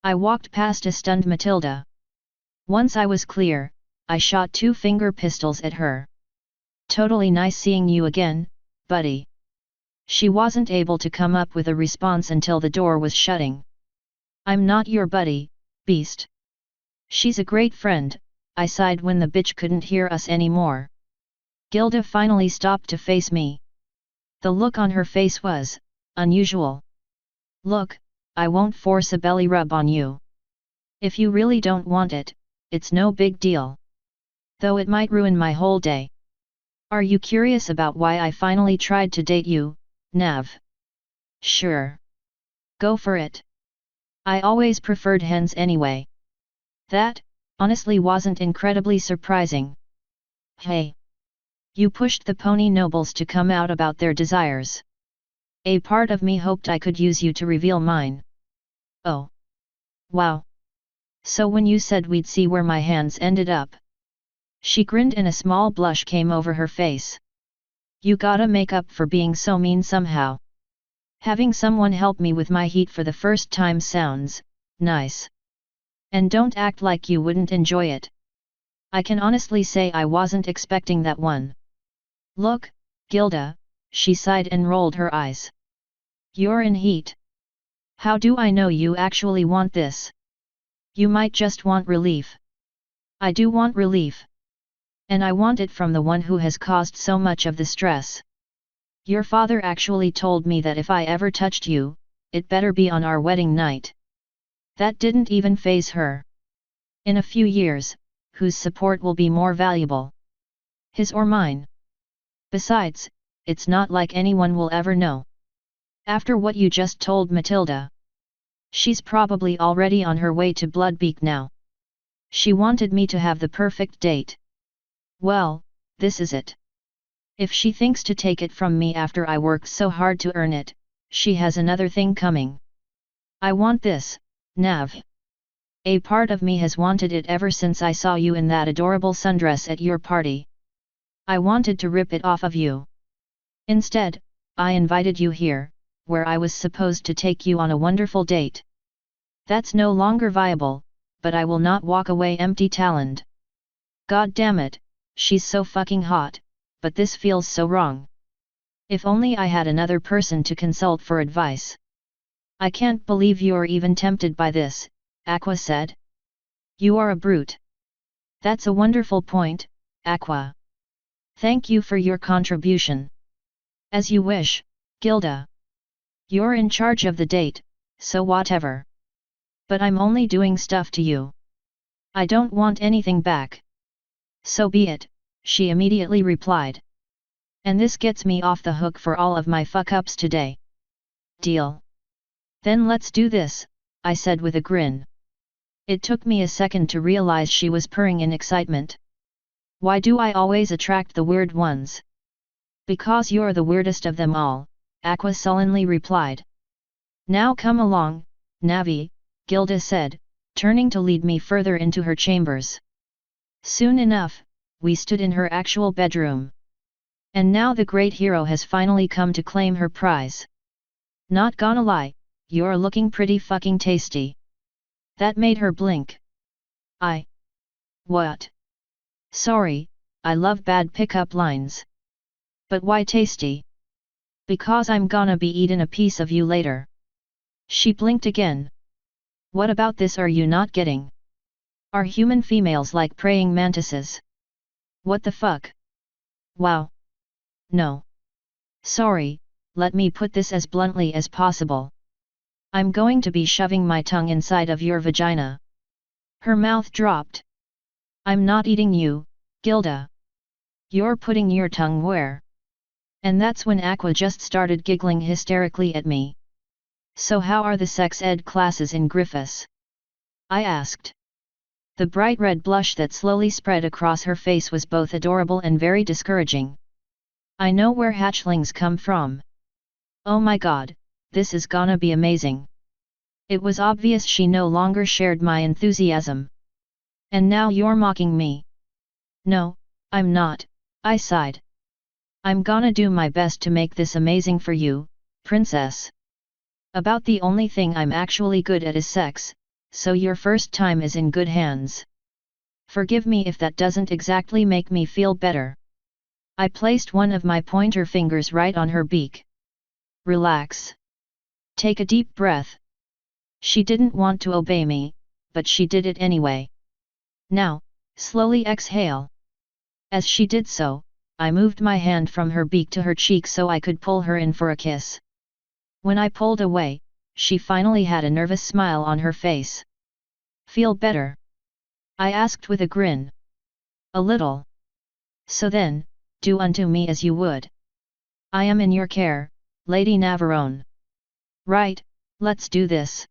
I walked past a stunned Matilda. Once I was clear, I shot 2 finger pistols at her. Totally nice seeing you again, buddy. She wasn't able to come up with a response until the door was shutting. I'm not your buddy, beast. She's a great friend, I sighed when the bitch couldn't hear us anymore. Gilda finally stopped to face me. The look on her face was unusual. Look, I won't force a belly rub on you. If you really don't want it, it's no big deal. Though it might ruin my whole day. Are you curious about why I finally tried to date you, Nav? Sure. Go for it. I always preferred hens anyway. That, honestly, wasn't incredibly surprising. Hey! You pushed the pony nobles to come out about their desires. A part of me hoped I could use you to reveal mine. Oh. Wow. So when you said we'd see where my hands ended up. She grinned and a small blush came over her face. You gotta make up for being so mean somehow. Having someone help me with my heat for the first time sounds nice. And don't act like you wouldn't enjoy it. I can honestly say I wasn't expecting that one. Look, Gilda, she sighed and rolled her eyes. You're in heat. How do I know you actually want this? You might just want relief. I do want relief. And I want it from the one who has caused so much of the stress. Your father actually told me that if I ever touched you, it better be on our wedding night. That didn't even faze her. In a few years, whose support will be more valuable? His or mine? Besides, it's not like anyone will ever know. After what you just told Matilda. She's probably already on her way to Blood Beak now. She wanted me to have the perfect date. Well, this is it. If she thinks to take it from me after I worked so hard to earn it, she has another thing coming. I want this, Nav. A part of me has wanted it ever since I saw you in that adorable sundress at your party. I wanted to rip it off of you. Instead, I invited you here, where I was supposed to take you on a wonderful date. That's no longer viable, but I will not walk away empty-taloned. God damn it, she's so fucking hot, but this feels so wrong. If only I had another person to consult for advice. I can't believe you're even tempted by this, Aqua said. You are a brute. That's a wonderful point, Aqua. Thank you for your contribution. As you wish, Gilda. You're in charge of the date, so whatever. But I'm only doing stuff to you. I don't want anything back. So be it, she immediately replied. And this gets me off the hook for all of my fuck-ups today. Deal. Then let's do this, I said with a grin. It took me a second to realize she was purring in excitement. Why do I always attract the weird ones? Because you're the weirdest of them all, Aqua sullenly replied. Now come along, Navi, Gilda said, turning to lead me further into her chambers. Soon enough, we stood in her actual bedroom. And now the great hero has finally come to claim her prize. Not gonna lie, you're looking pretty fucking tasty. That made her blink. What? Sorry, I love bad pickup lines. But why tasty? Because I'm gonna be eating a piece of you later. She blinked again. What about this are you not getting? Are human females like praying mantises? What the fuck? Wow. No. Sorry, let me put this as bluntly as possible. I'm going to be shoving my tongue inside of your vagina. Her mouth dropped. I'm not eating you, Gilda. You're putting your tongue where? And that's when Aqua just started giggling hysterically at me. So how are the sex ed classes in Griffiths? I asked. The bright red blush that slowly spread across her face was both adorable and very discouraging. I know where hatchlings come from. Oh my god, this is gonna be amazing. It was obvious she no longer shared my enthusiasm. And now you're mocking me. No, I'm not, I sighed. I'm gonna do my best to make this amazing for you, princess. About the only thing I'm actually good at is sex, so your first time is in good hands. Forgive me if that doesn't exactly make me feel better. I placed one of my pointer fingers right on her beak. Relax. Take a deep breath. She didn't want to obey me, but she did it anyway. Now, slowly exhale. As she did so, I moved my hand from her beak to her cheek so I could pull her in for a kiss. When I pulled away, she finally had a nervous smile on her face. Feel better? I asked with a grin. A little. So then, do unto me as you would. I am in your care, Lady Navarone. Right, let's do this.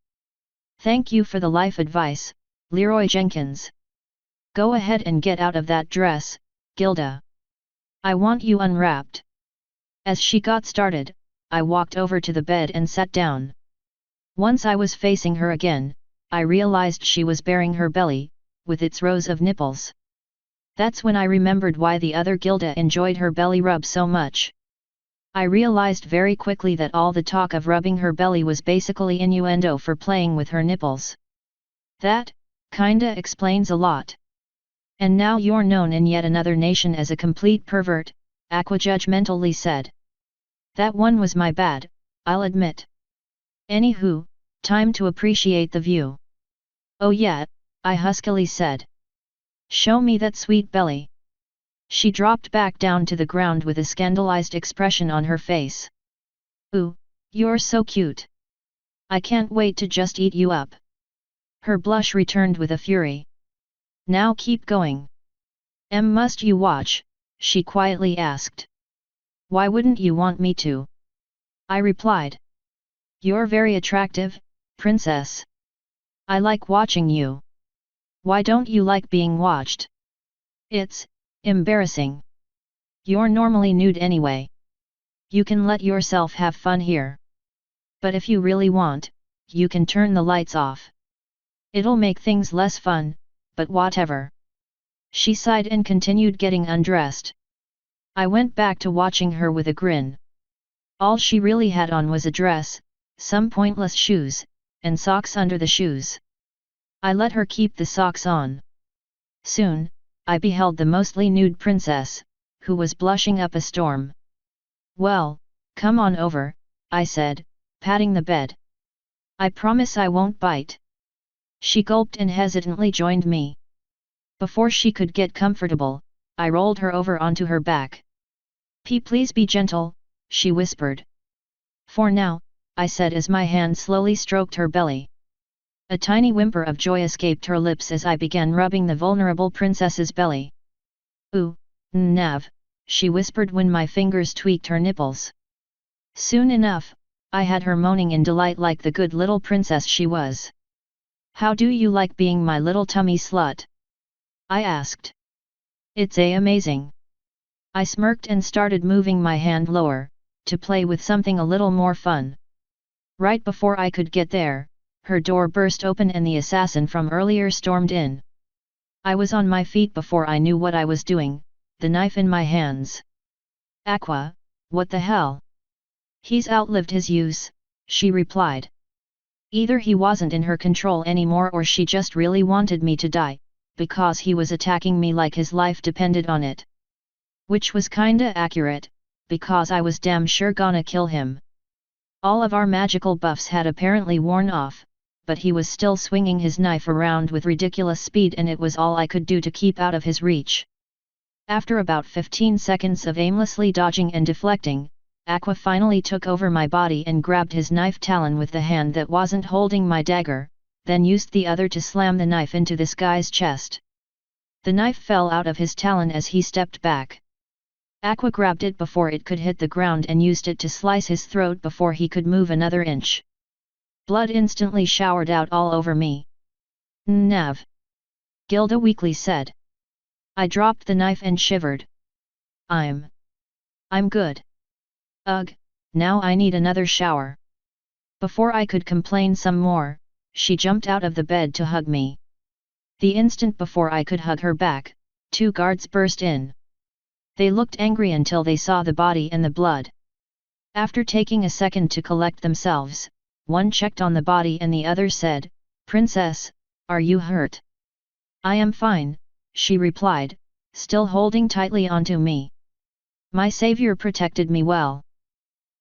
Thank you for the life advice, Leroy Jenkins. Go ahead and get out of that dress, Gilda. I want you unwrapped. As she got started, I walked over to the bed and sat down. Once I was facing her again, I realized she was baring her belly, with its rows of nipples. That's when I remembered why the other Gilda enjoyed her belly rub so much. I realized very quickly that all the talk of rubbing her belly was basically innuendo for playing with her nipples. That, kinda explains a lot. And now you're known in yet another nation as a complete pervert, Aqua judgmentally said. That one was my bad, I'll admit. Anywho, time to appreciate the view. Oh yeah, I huskily said. Show me that sweet belly. She dropped back down to the ground with a scandalized expression on her face. Ooh, you're so cute. I can't wait to just eat you up. Her blush returned with a fury. Now keep going. Must you watch? She quietly asked. Why wouldn't you want me to? I replied. You're very attractive, princess. I like watching you. Why don't you like being watched? It's embarrassing. You're normally nude anyway. You can let yourself have fun here. But if you really want, you can turn the lights off. It'll make things less fun, but whatever. She sighed and continued getting undressed. I went back to watching her with a grin. All she really had on was a dress, some pointless shoes, and socks under the shoes. I let her keep the socks on. Soon, I beheld the mostly nude princess, who was blushing up a storm. Well, come on over, I said, patting the bed. I promise I won't bite. She gulped and hesitantly joined me. Before she could get comfortable, I rolled her over onto her back. Please be gentle, she whispered. For now, I said as my hand slowly stroked her belly. A tiny whimper of joy escaped her lips as I began rubbing the vulnerable princess's belly. Ooh, Nav, she whispered when my fingers tweaked her nipples. Soon enough, I had her moaning in delight like the good little princess she was. How do you like being my little tummy slut? I asked. It's amazing. I smirked and started moving my hand lower, to play with something a little more fun. Right before I could get there, her door burst open and the assassin from earlier stormed in. I was on my feet before I knew what I was doing, the knife in my hands. Aqua, what the hell? He's outlived his use, she replied. Either he wasn't in her control anymore or she just really wanted me to die, because he was attacking me like his life depended on it. Which was kinda accurate, because I was damn sure gonna kill him. All of our magical buffs had apparently worn off, but he was still swinging his knife around with ridiculous speed and it was all I could do to keep out of his reach. After about 15 seconds of aimlessly dodging and deflecting, Aqua finally took over my body and grabbed his knife talon with the hand that wasn't holding my dagger, then used the other to slam the knife into this guy's chest. The knife fell out of his talon as he stepped back. Aqua grabbed it before it could hit the ground and used it to slice his throat before he could move another inch. Blood instantly showered out all over me. Nav. Gilda weakly said. I dropped the knife and shivered. I'm good. Ugh, now I need another shower. Before I could complain some more, she jumped out of the bed to hug me. The instant before I could hug her back, 2 guards burst in. They looked angry until they saw the body and the blood. After taking a second to collect themselves, one checked on the body and the other said, "Princess, are you hurt?" "I am fine," she replied, still holding tightly onto me. "My savior protected me well."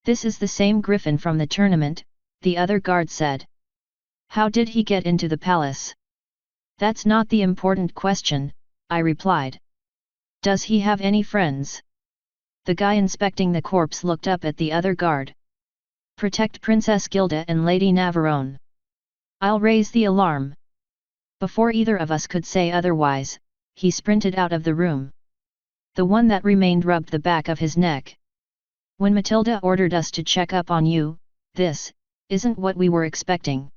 "This is the same griffin from the tournament," the other guard said. "How did he get into the palace?" "That's not the important question," I replied. "Does he have any friends?" The guy inspecting the corpse looked up at the other guard. "Protect Princess Gilda and Lady Navarone. I'll raise the alarm." Before either of us could say otherwise, he sprinted out of the room. The one that remained rubbed the back of his neck. "When Matilda ordered us to check up on you, this isn't what we were expecting."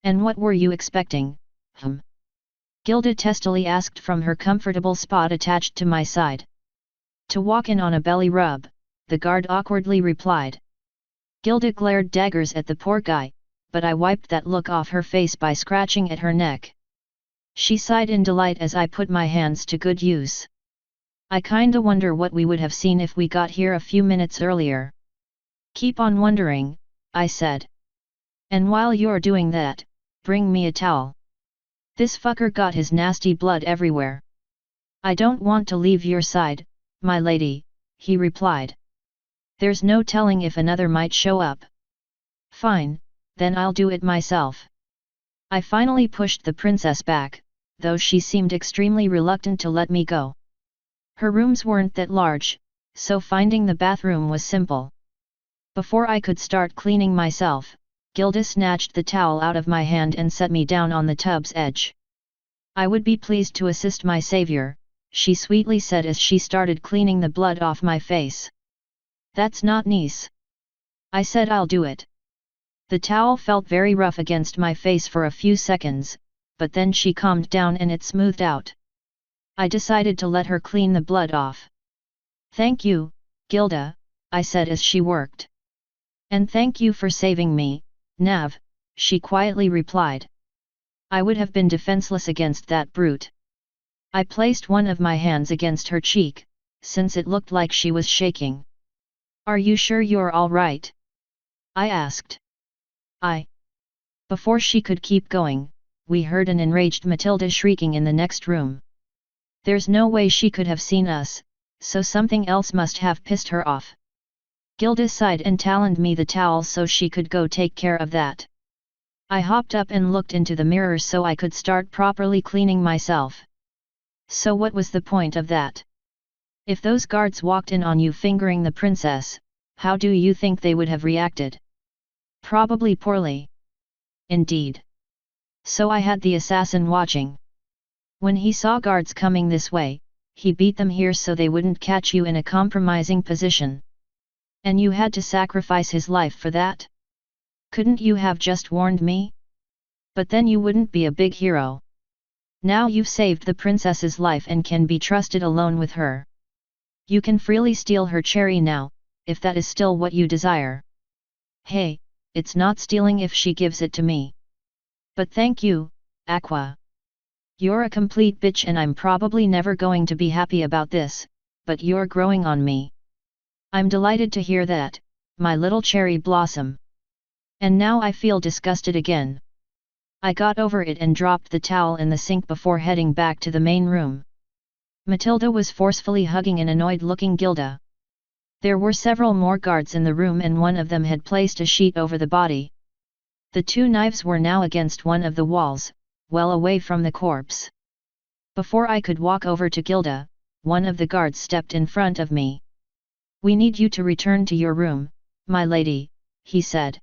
"And what were you expecting, Gilda testily asked from her comfortable spot attached to my side. "To walk in on a belly rub," the guard awkwardly replied. Gilda glared daggers at the poor guy, but I wiped that look off her face by scratching at her neck. She sighed in delight as I put my hands to good use. "I kinda wonder what we would have seen if we got here a few minutes earlier." "Keep on wondering," I said. "And while you're doing that, bring me a towel. This fucker got his nasty blood everywhere." "I don't want to leave your side, my lady," he replied. "There's no telling if another might show up." "Fine, then I'll do it myself." I finally pushed the princess back, though she seemed extremely reluctant to let me go. Her rooms weren't that large, so finding the bathroom was simple. Before I could start cleaning myself, Gilda snatched the towel out of my hand and set me down on the tub's edge. "I would be pleased to assist my savior," she sweetly said as she started cleaning the blood off my face. "That's not nice." I said I'll do it. The towel felt very rough against my face for a few seconds, but then she calmed down and it smoothed out. I decided to let her clean the blood off. "Thank you, Gilda," I said as she worked. "And thank you for saving me, Nav," she quietly replied. I would have been defenseless against that brute. I placed one of my hands against her cheek, since it looked like she was shaking. "Are you sure you're all right?" I asked. Before she could keep going, we heard an enraged Matilda shrieking in the next room. There's no way she could have seen us, so something else must have pissed her off. Gilda sighed and taloned me the towel so she could go take care of that. I hopped up and looked into the mirror so I could start properly cleaning myself. So what was the point of that? If those guards walked in on you fingering the princess, how do you think they would have reacted? Probably poorly. Indeed. So I had the assassin watching. When he saw guards coming this way, he beat them here so they wouldn't catch you in a compromising position. And you had to sacrifice his life for that? Couldn't you have just warned me? But then you wouldn't be a big hero. Now you've saved the princess's life and can be trusted alone with her. You can freely steal her cherry now, if that is still what you desire. Hey, it's not stealing if she gives it to me. But thank you, Aqua. You're a complete bitch and I'm probably never going to be happy about this, but you're growing on me. I'm delighted to hear that, my little cherry blossom. And now I feel disgusted again. I got over it and dropped the towel in the sink before heading back to the main room. Matilda was forcefully hugging an annoyed-looking Gilda. There were several more guards in the room and one of them had placed a sheet over the body. The two knives were now against one of the walls, well away from the corpse. Before I could walk over to Gilda, one of the guards stepped in front of me. "We need you to return to your room, my lady," he said.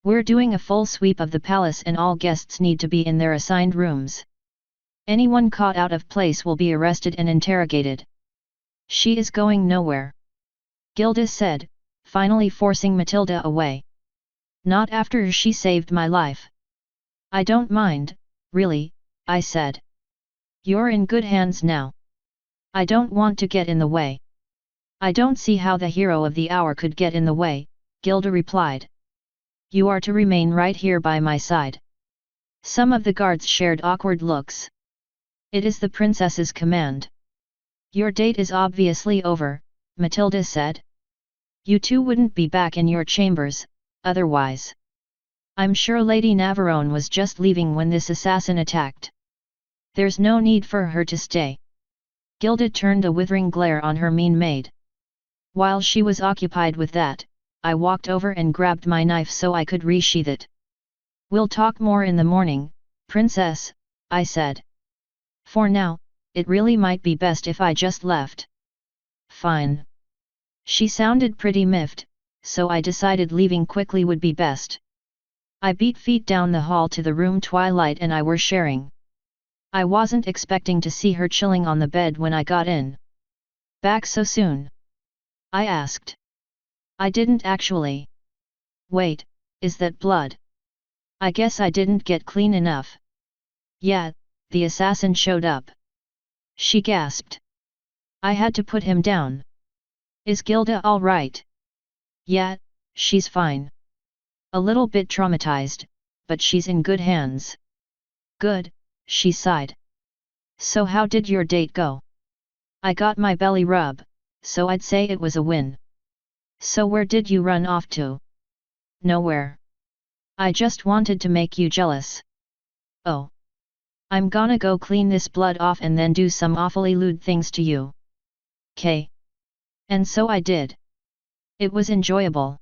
"We're doing a full sweep of the palace and all guests need to be in their assigned rooms. Anyone caught out of place will be arrested and interrogated." "She is going nowhere," Gilda said, finally forcing Matilda away. "Not after she saved my life." "I don't mind, really," I said. "You're in good hands now. I don't want to get in the way." "I don't see how the hero of the hour could get in the way," Gilda replied. "You are to remain right here by my side." Some of the guards shared awkward looks. "It is the princess's command." "Your date is obviously over," Matilda said. "You two wouldn't be back in your chambers, otherwise. I'm sure Lady Navarone was just leaving when this assassin attacked. There's no need for her to stay." Gilda turned a withering glare on her mean maid. While she was occupied with that, I walked over and grabbed my knife so I could resheath it. "We'll talk more in the morning, princess," I said. "For now, it really might be best if I just left." "Fine." She sounded pretty miffed, so I decided leaving quickly would be best. I beat feet down the hall to the room Twilight and I were sharing. I wasn't expecting to see her chilling on the bed when I got in. "Back so soon?" I asked. "I didn't actually." "Wait, is that blood? I guess I didn't get clean enough." "Yeah, the assassin showed up." She gasped. "I had to put him down." "Is Gilda all right?" "Yeah, she's fine. A little bit traumatized, but she's in good hands." "Good," she sighed. "So how did your date go?" "I got my belly rub, so I'd say it was a win." "So where did you run off to?" "Nowhere. I just wanted to make you jealous." "Oh. I'm gonna go clean this blood off and then do some awfully lewd things to you." "'Kay." And so I did. It was enjoyable.